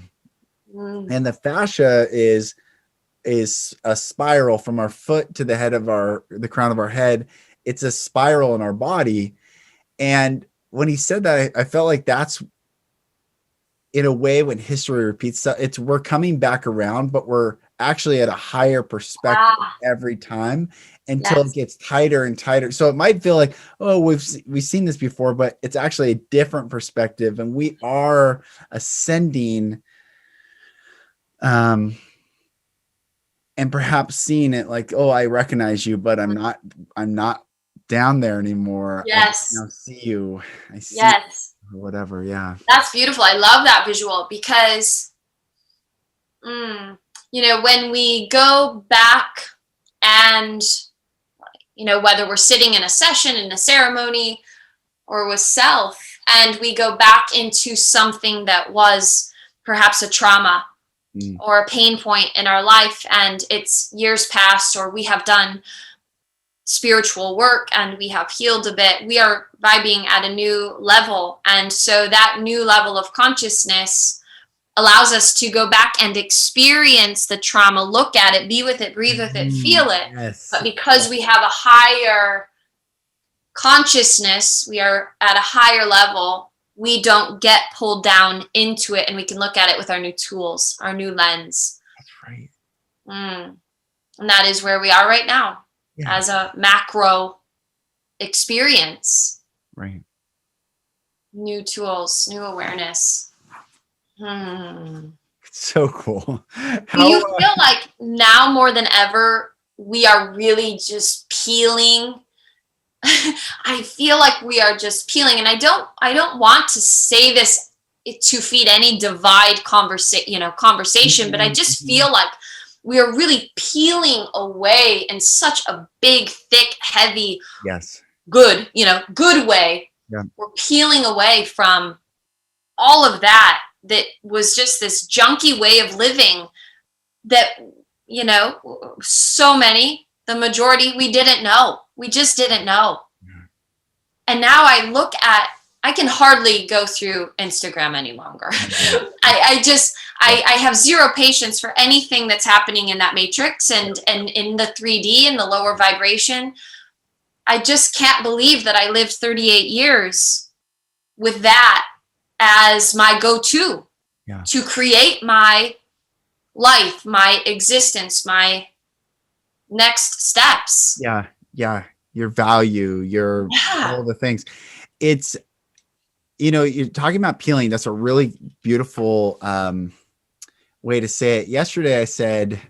And the fascia is a spiral from our foot to the head of the crown of our head. It's a spiral in our body. And when he said that, I felt like that's, in a way, when history repeats, we're coming back around, but we're actually at a higher perspective every time until it gets tighter and tighter. So it might feel like, oh, we've seen this before, but it's actually a different perspective, and we are ascending, and perhaps seeing it like, oh, I recognize you, but I'm not down there anymore. Yes. I now see you. I see yes. you, or whatever. Yeah. That's beautiful. I love that visual because, when we go back and, whether we're sitting in a session, in a ceremony, or with self, and we go back into something that was perhaps a trauma or a pain point in our life, and it's years past, or we have done spiritual work and we have healed a bit, we are vibing at a new level. And so that new level of consciousness allows us to go back and experience the trauma, look at it, be with it, breathe with it, feel it. Yes. But because we have a higher consciousness, we are at a higher level, we don't get pulled down into it, and we can look at it with our new tools, our new lens. That's right. And that is where we are right now, as a macro experience. Right. New tools, new awareness. It's so cool. Do you feel like now more than ever, we are really just peeling? I feel like we are just peeling, and I don't want to say this to feed any divide conversation, but I just feel like we are really peeling away in such a big, thick, heavy, good way. Yeah. We're peeling away from all of that was just this junky way of living that, so many, the majority, we didn't know. We just didn't know. And now I can hardly go through Instagram any longer. I have zero patience for anything that's happening in that matrix and in the 3D and the lower vibration. I just can't believe that I lived 38 years with that as my go-to to create my life, my existence, my next steps. Yeah. Your value, all the things. It's, you're talking about peeling. That's a really beautiful way to say it. Yesterday I said,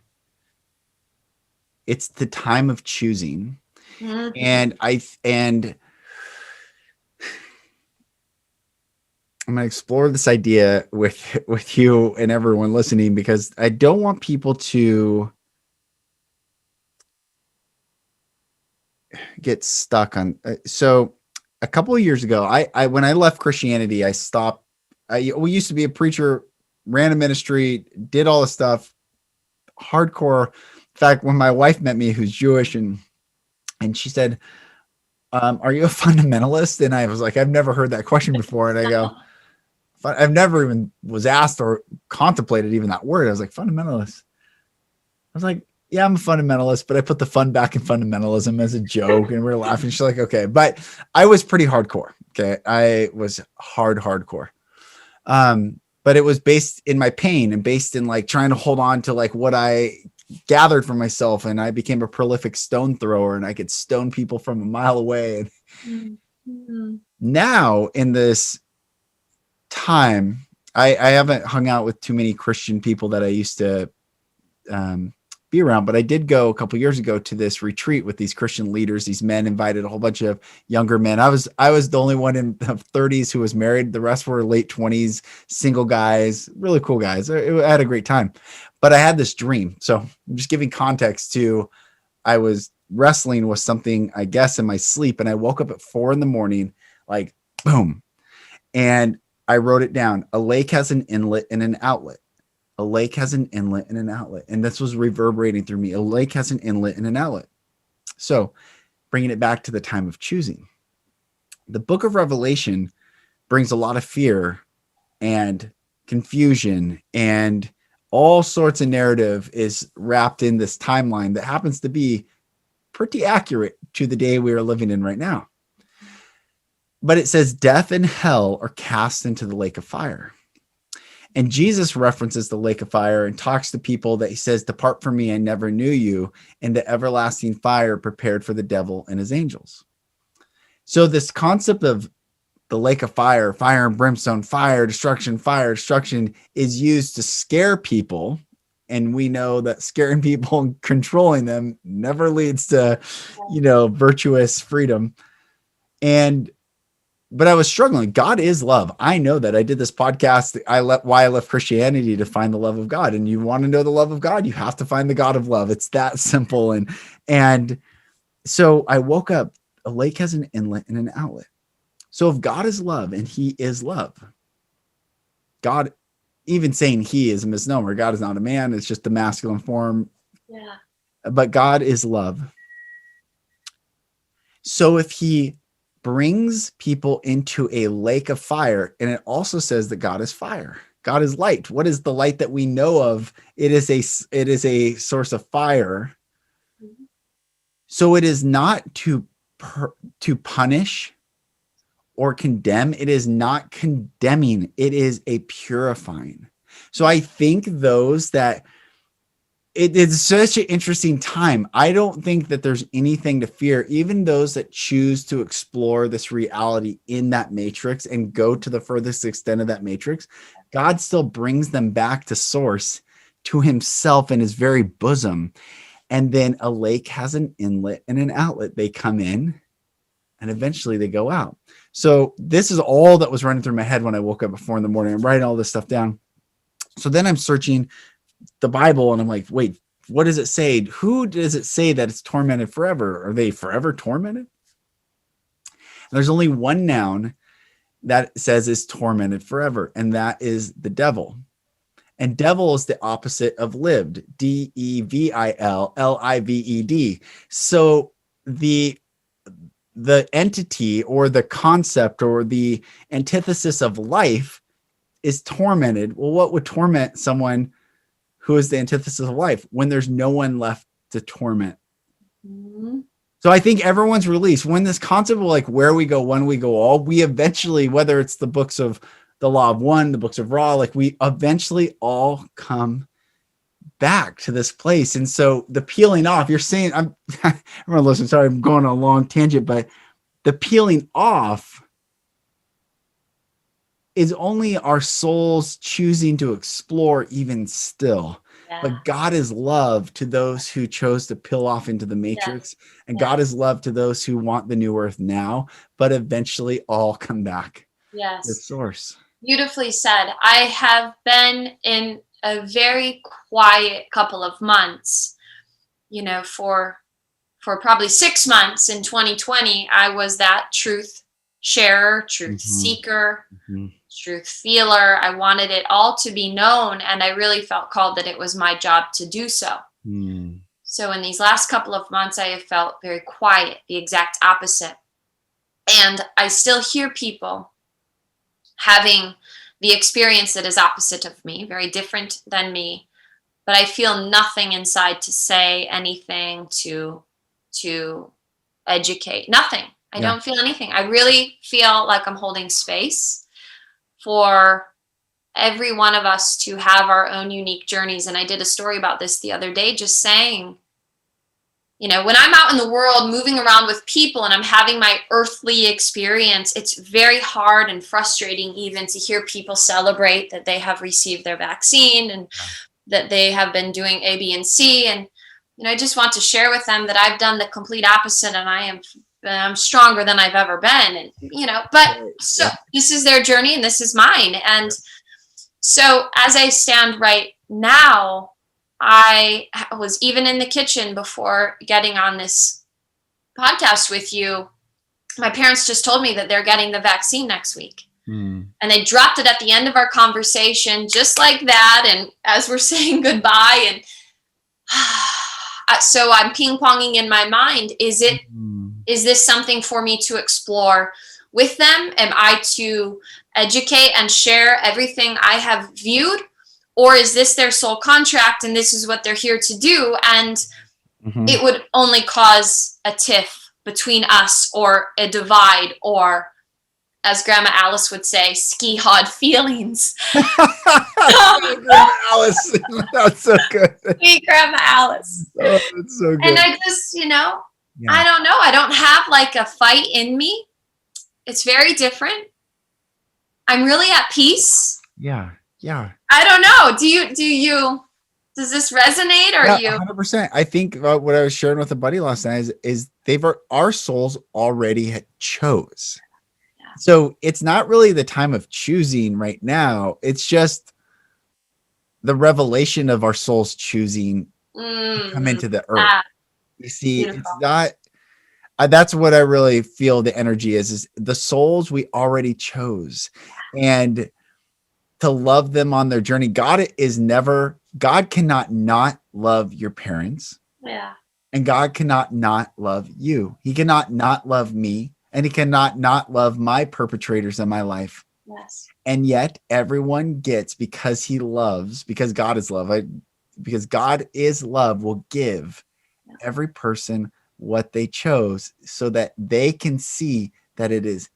it's the time of choosing. And I'm going to explore this idea with you and everyone listening, because I don't want people to get stuck on. So a couple of years ago, I when I left Christianity, I stopped. We used to be a preacher, ran a ministry, did all the stuff, hardcore. In fact, when my wife met me, who's Jewish, and she said, are you a fundamentalist? And I was like, I've never heard that question before. And I go, I've never even was asked or contemplated even that word. I was like, fundamentalist. I was like, yeah, I'm a fundamentalist, but I put the fun back in fundamentalism as a joke, and we're laughing. She's like, okay. But I was pretty hardcore. Okay. I was hardcore. But it was based in my pain and based in like trying to hold on to like what I gathered for myself, and I became a prolific stone thrower, and I could stone people from a mile away. And Mm-hmm. now in this time, I haven't hung out with too many Christian people that I used to be around, but I did go a couple years ago to this retreat with these Christian leaders. These men invited a whole bunch of younger men. I was the only one in the 30s who was married. The rest were late 20s, single guys, really cool guys. I had a great time, but I had this dream. So I'm just giving context to, I was wrestling with something, I guess, in my sleep, and I woke up at 4 a.m, like boom. And I wrote it down. A lake has an inlet and an outlet. A lake has an inlet and an outlet. And this was reverberating through me. A lake has an inlet and an outlet. So bringing it back to the time of choosing. The book of Revelation brings a lot of fear and confusion, and all sorts of narrative is wrapped in this timeline that happens to be pretty accurate to the day we are living in right now. But it says death and hell are cast into the lake of fire. And Jesus references the lake of fire and talks to people that he says, depart from me, I never knew you, in the everlasting fire prepared for the devil and his angels. So this concept of the lake of fire, fire and brimstone, fire, destruction, is used to scare people. And we know that scaring people and controlling them never leads to, virtuous freedom. But I was struggling. God is love. I know that. I did this podcast, Why I Left Christianity, to find the love of God. And you want to know the love of God, you have to find the God of love. It's that simple. And so I woke up, a lake has an inlet and an outlet. So if God is love and he is love, God, even saying he is a misnomer. God is not a man. It's just the masculine form. Yeah. But God is love. So if he brings people into a lake of fire, and it also says that God is fire. God is light. What is the light that we know of? It is a source of fire. Mm-hmm. So it is not to punish or condemn. It is not condemning. It is a purifying. So I think those that it's such an interesting time. I don't think that there's anything to fear. Even those that choose to explore this reality in that matrix and go to the furthest extent of that matrix, God still brings them back to source, to himself in his very bosom. And then a lake has an inlet and an outlet. They come in and eventually they go out. So this is all that was running through my head when I woke up at 4 a.m. I'm writing all this stuff down. So then I'm searching the Bible and I'm like, wait, what does it say? Who does it say that it's tormented forever? Are they forever tormented? And there's only one noun that says is tormented forever, and that is the devil. And devil is the opposite of lived, D-E-V-I-L, L-I-V-E-D. So the entity or the concept or the antithesis of life is tormented. Well, what would torment someone who is the antithesis of life when there's no one left to torment? Mm-hmm. So I think everyone's released when this concept of like where we go, when we go all, we eventually, whether it's the books of the Law of One, the books of Ra, like we eventually all come back to this place. And so the peeling off, you're saying, I'm gonna listen, sorry, I'm going on a long tangent, but the peeling off is only our souls choosing to explore even still. Yeah. But God is love to those who chose to peel off into the matrix. Yes. And God is love to those who want the new earth now, but eventually all come back. Yes. To the source. Beautifully said. I have been in a very quiet couple of months, for probably 6 months in 2020, I was that truth sharer, truth seeker, truth feeler. I wanted it all to be known, and I really felt called that it was my job to do so. So in these last couple of months, I have felt very quiet, the exact opposite. And I still hear people having the experience that is opposite of me, very different than me, but I feel nothing inside to say anything, to educate, nothing. I don't feel anything. I really feel like I'm holding space for every one of us to have our own unique journeys. And I did a story about this the other day, just saying, when I'm out in the world moving around with people and I'm having my earthly experience, it's very hard and frustrating even to hear people celebrate that they have received their vaccine and that they have been doing A, B, and C. And, I just want to share with them that I've done the complete opposite, and I'm stronger than I've ever been. And, this is their journey and this is mine. And so as I stand right now, I was even in the kitchen before getting on this podcast with you. My parents just told me that they're getting the vaccine next week. And they dropped it at the end of our conversation, just like that. And as we're saying goodbye, and so I'm ping-ponging in my mind, is this something for me to explore with them? Am I to educate and share everything I have viewed? Or is this their soul contract and this is what they're here to do? And it would only cause a tiff between us, or a divide, or, as Grandma Alice would say, ski-hawed feelings. Grandma Alice, that's so good. Sweet Grandma Alice. Oh, that's so good. And I just, I don't know. I don't have like a fight in me. It's very different. I'm really at peace. Yeah. I don't know. Does this resonate? Or you? 100%. I think what I was sharing with a buddy last night is our souls already chose. Yeah. So it's not really the time of choosing right now. It's just the revelation of our souls choosing to come into the earth. You see, beautiful. It's not, that's what I really feel the energy is the souls we already chose. And to love them on their journey. God cannot not love your parents. Yeah. And God cannot not love you. He cannot not love me, and he cannot not love my perpetrators in my life. Yes. And yet everyone gets, because God is love, because God is love, will give every person what they chose so that they can see that it is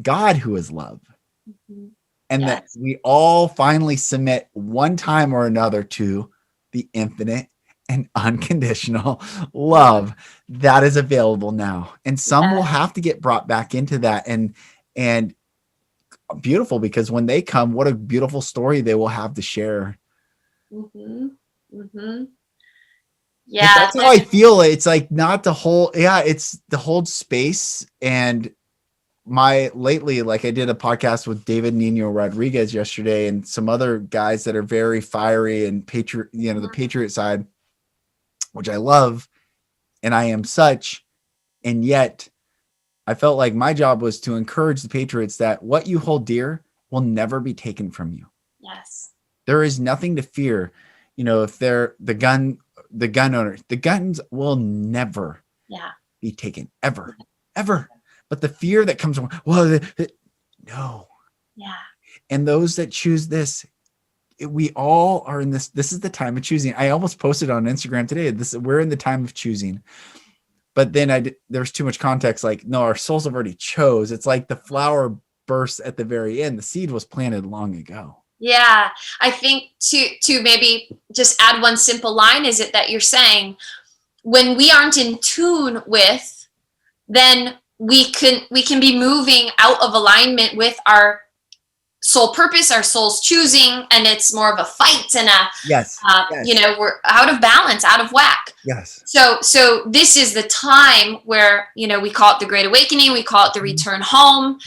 God who is love. And that we all finally submit one time or another to the infinite and unconditional love that is available now. And some will have to get brought back into that. And beautiful, because when they come, what a beautiful story they will have to share. Yeah. That's how I feel. It's like not to hold. Yeah. It's to hold space. And lately, like I did a podcast with David Nino Rodriguez yesterday and some other guys that are very fiery and the patriot side, which I love. And I am such. And yet I felt like my job was to encourage the patriots that what you hold dear will never be taken from you. Yes. There is nothing to fear. If they're the gun owner, the guns will never be taken ever. But the fear that comes from, no. Yeah. And those that choose this, we all are in this. This is the time of choosing. I almost posted on Instagram today. We're in the time of choosing. But then there's too much context. Like, no, our souls have already chose. It's like the flower bursts at the very end. The seed was planted long ago. Yeah. I think to maybe just add one simple line, is it that you're saying when we aren't in tune with, then we can be moving out of alignment with our soul purpose, our soul's choosing, and it's more of a fight and yes. We're out of balance, out of whack. Yes. So this is the time where, we call it the Great Awakening, we call it the return home.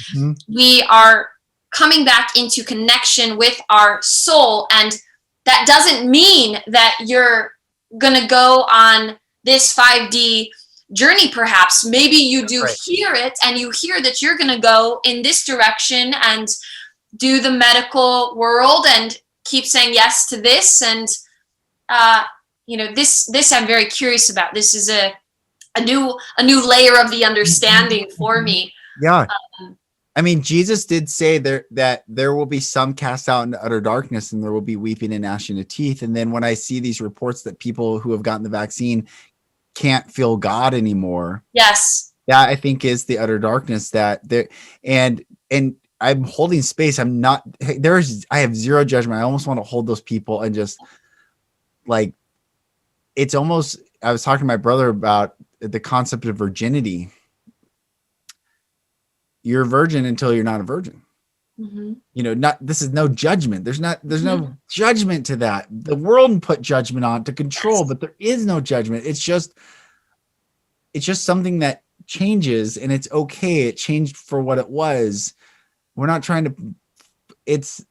We are coming back into connection with our soul, and that doesn't mean that you're gonna go on this 5D journey. Perhaps maybe you do hear it, and you hear that you're going to go in this direction and do the medical world and keep saying yes to this. And this I'm very curious about. This is a new layer of the understanding for me. Yeah. I mean, Jesus did say that there will be some cast out into utter darkness, and there will be weeping and gnashing of teeth. And then when I see these reports that people who have gotten the vaccine can't feel God anymore. Yes. That I think is the utter darkness that there, and I'm holding space. I'm not, I have zero judgment. I almost want to hold those people and just like, it's almost, I was talking to my brother about the concept of virginity. You're a virgin until you're not a virgin. This is no judgment. There's no judgment to that. The world put judgment on to control, but there is no judgment. It's just something that changes, and it's okay. It changed for what it was. We're not trying to, does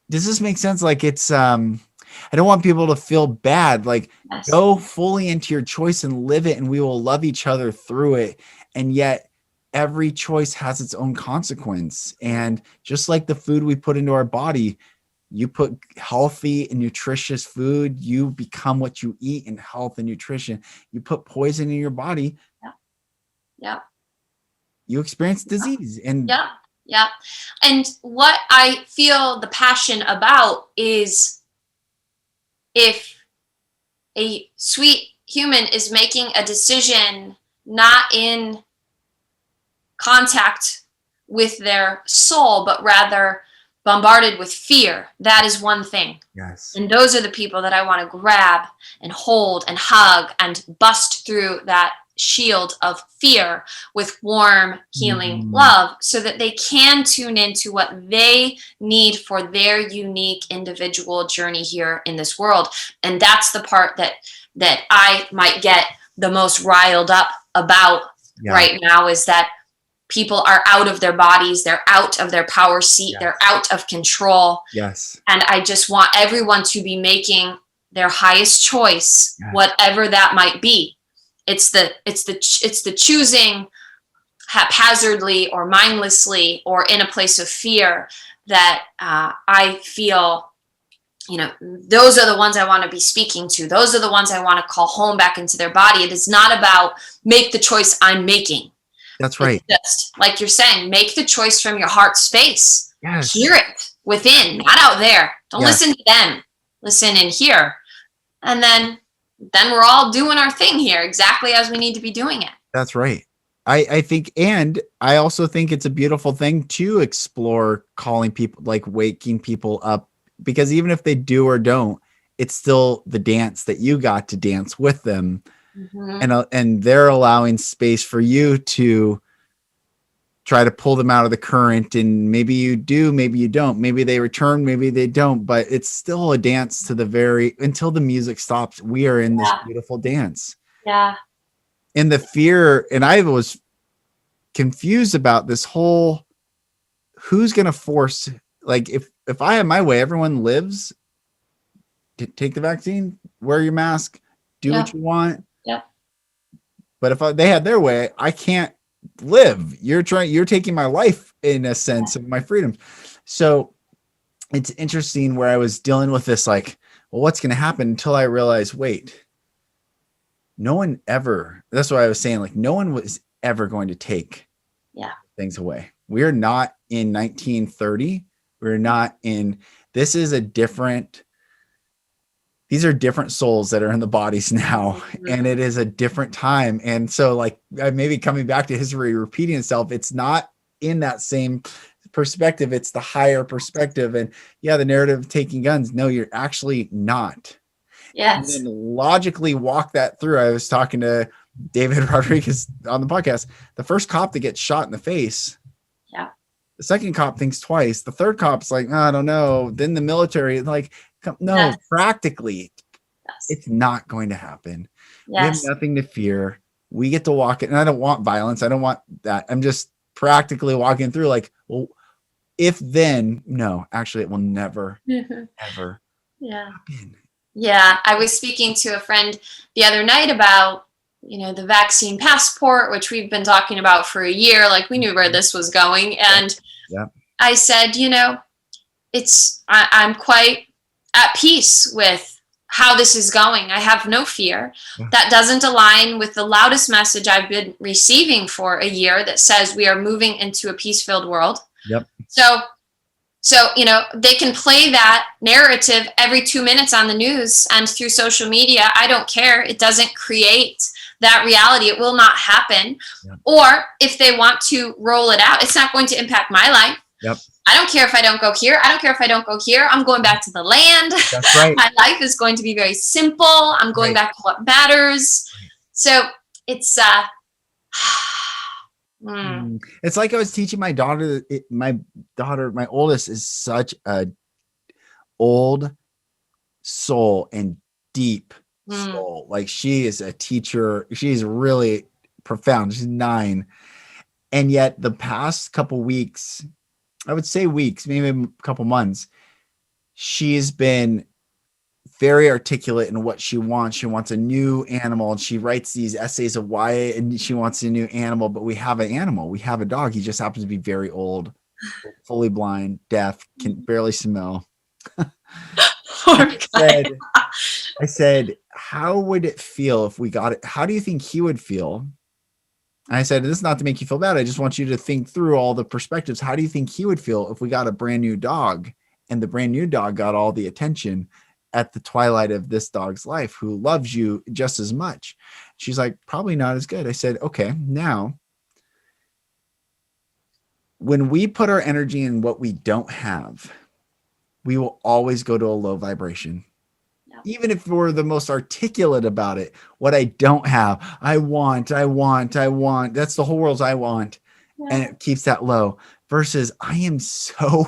this make sense? Like I don't want people to feel bad. Like go fully into your choice and live it, and we will love each other through it. And yet every choice has its own consequence. And just like the food we put into our body, you put healthy and nutritious food, you become what you eat in health and nutrition. You put poison in your body. You experience disease. And And what I feel the passion about is if a sweet human is making a decision not in contact with their soul, but rather bombarded with fear, that is one thing. Yes. And those are the people that I want to grab and hold and hug and bust through that shield of fear with warm, healing love, so that they can tune into what they need for their unique individual journey here in this world. And that's the part that I might get the most riled up about right now, is that people are out of their bodies. They're out of their power seat. They're out of control. Yes. And I just want everyone to be making their highest choice, whatever that might be. It's the choosing haphazardly or mindlessly or in a place of fear that I feel, those are the ones I want to be speaking to. Those are the ones I want to call home back into their body. It is not about make the choice I'm making. That's right. It's just like you're saying, make the choice from your heart space. Yes. Hear it within, not out there. Don't listen to them. Listen in here. And then we're all doing our thing here exactly as we need to be doing it. That's right. I think, and I also think it's a beautiful thing to explore calling people, like waking people up, because even if they do or don't, it's still the dance that you got to dance with them. And they're allowing space for you to try to pull them out of the current. And maybe you do, maybe you don't, maybe they return, maybe they don't, but it's still a dance to until the music stops. We are in this beautiful dance. Yeah. And the fear, and I was confused about this whole, who's going to force, like if I have my way, everyone lives, take the vaccine, wear your mask, do what you want. Yeah. But if they had their way, I can't live. You're taking my life in a sense of my freedom. So it's interesting where I was dealing with this, like, well, what's going to happen, until I realized, wait, no one ever, that's what I was saying. Like no one was ever going to take things away. We're not in 1930. We're not in, these are different souls that are in the bodies now, and it is a different time. And so like maybe coming back to history repeating itself, it's not in that same perspective. It's the higher perspective. And the narrative of taking guns. No, you're actually not. Yes. And then logically walk that through. I was talking to David Rodriguez on the podcast. The first cop that gets shot in the face. Yeah. The second cop thinks twice. The third cop's like, I don't know. Then the military, like, no, practically, it's not going to happen. We have nothing to fear. We get to walk it. And I don't want violence. I don't want that. I'm just practically walking through like, well, if then, no, actually it will never, ever happen. Yeah. I was speaking to a friend the other night about, the vaccine passport, which we've been talking about for a year. Like we knew where this was going. And I said, I'm quite at peace with how this is going. I have no fear. That doesn't align with the loudest message I've been receiving for a year that says we are moving into a peace-filled world. Yep. So, they can play that narrative every 2 minutes on the news and through social media. I don't care. It doesn't create that reality. It will not happen. Or if they want to roll it out, it's not going to impact my life. Yep. I don't care if I don't go here. I don't care if I don't go here. I'm going back to the land. That's right. My life is going to be very simple. I'm going back to what matters. So it's it's like I was teaching my daughter. My oldest, is such a old soul and deep soul. Like, she is a teacher. She's really profound. She's 9. And yet the past couple weeks, I would say weeks, maybe a couple months, she's been very articulate in what she wants. She wants a new animal, and she writes these essays of why, and she wants a new animal. But we have an animal. We have a dog. He just happens to be very old, fully blind, deaf, can barely smell. I said, how would it feel if we got it? How do you think he would feel? And I said, this is not to make you feel bad. I just want you to think through all the perspectives. How do you think he would feel if we got a brand new dog, and the brand new dog got all the attention at the twilight of this dog's life, who loves you just as much? She's like, probably not as good. I said, okay, now when we put our energy in what we don't have, we will always go to a low vibration. Yeah. Even if we're the most articulate about it, what I don't have, I want. That's the whole world's I want. Yeah. And it keeps that low, versus I am so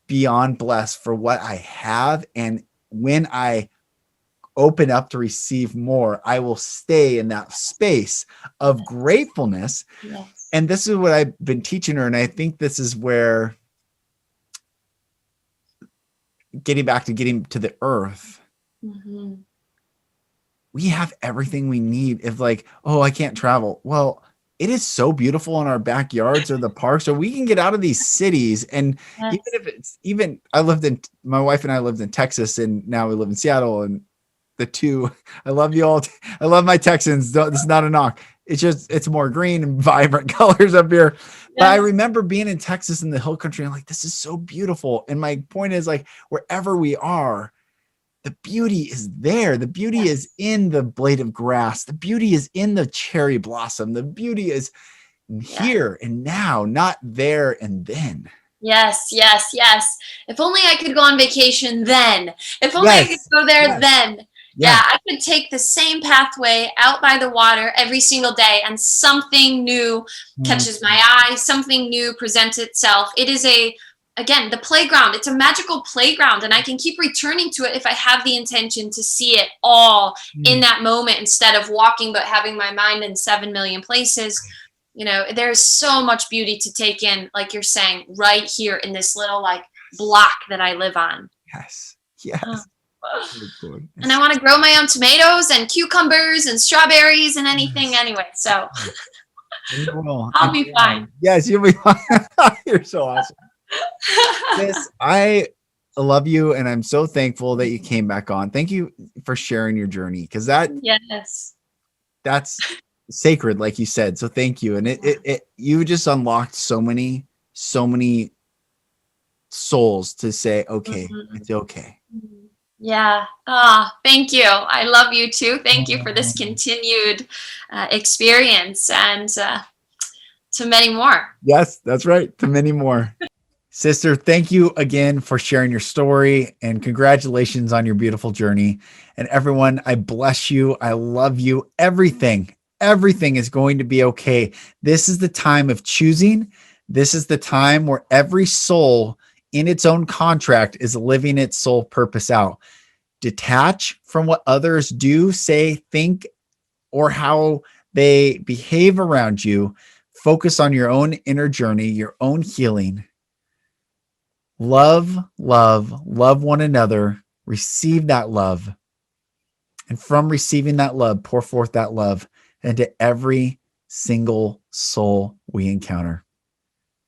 beyond blessed for what I have. And when I open up to receive more, I will stay in that space of gratefulness. Yes. And this is what I've been teaching her. And I think this is where getting to the earth, we have everything we need. If like, oh, I can't travel. Well, it is so beautiful in our backyards or the parks, or we can get out of these cities. And yes. My wife and I lived in Texas, and now we live in Seattle, and I love you all. I love my Texans. This is not a knock. It's more green and vibrant colors up here. Yeah. But I remember being in Texas in the hill country. I'm like, this is so beautiful. And my point is, like, wherever we are, the beauty is there. The beauty is in the blade of grass. The beauty is in the cherry blossom. The beauty is here and now, not there and then. Yes. If only I could go on vacation then. If only I could go there then. Yeah, I could take the same pathway out by the water every single day, and something new catches my eye, something new presents itself. It is again, the playground. It's a magical playground, and I can keep returning to it if I have the intention to see it all in that moment, instead of walking but having my mind in 7 million places. You know, there's so much beauty to take in, like you're saying, right here in this little like block that I live on. Yes. And I want to grow my own tomatoes and cucumbers and strawberries and anything anyway. So I'll be fine. Yes, you'll be fine. You're so awesome. Sis, I love you, and I'm so thankful that you came back on. Thank you for sharing your journey, because that's sacred, like you said. So thank you. And it you just unlocked so many souls to say, okay, it's okay. Yeah. Thank you. I love you too. Thank you for this continued experience, and to many more. Yes, that's right. To many more. Sister, thank you again for sharing your story, and congratulations on your beautiful journey. And everyone, I bless you. I love you. Everything is going to be okay. This is the time of choosing. This is the time where every soul in its own contract is living its soul purpose out. Detach from what others do, say, think, or how they behave around you. Focus on your own inner journey, your own healing. Love one another. Receive that love. And from receiving that love, pour forth that love into every single soul we encounter.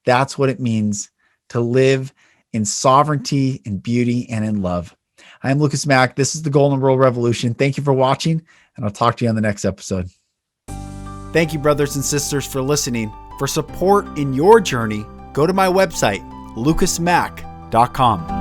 That's what it means to live in sovereignty, in beauty, and in love. I'm Lucas Mack. This is the Golden Rule Revolution. Thank you for watching, and I'll talk to you on the next episode. Thank you, brothers and sisters, for listening. For support in your journey, go to my website, lucasmack.com.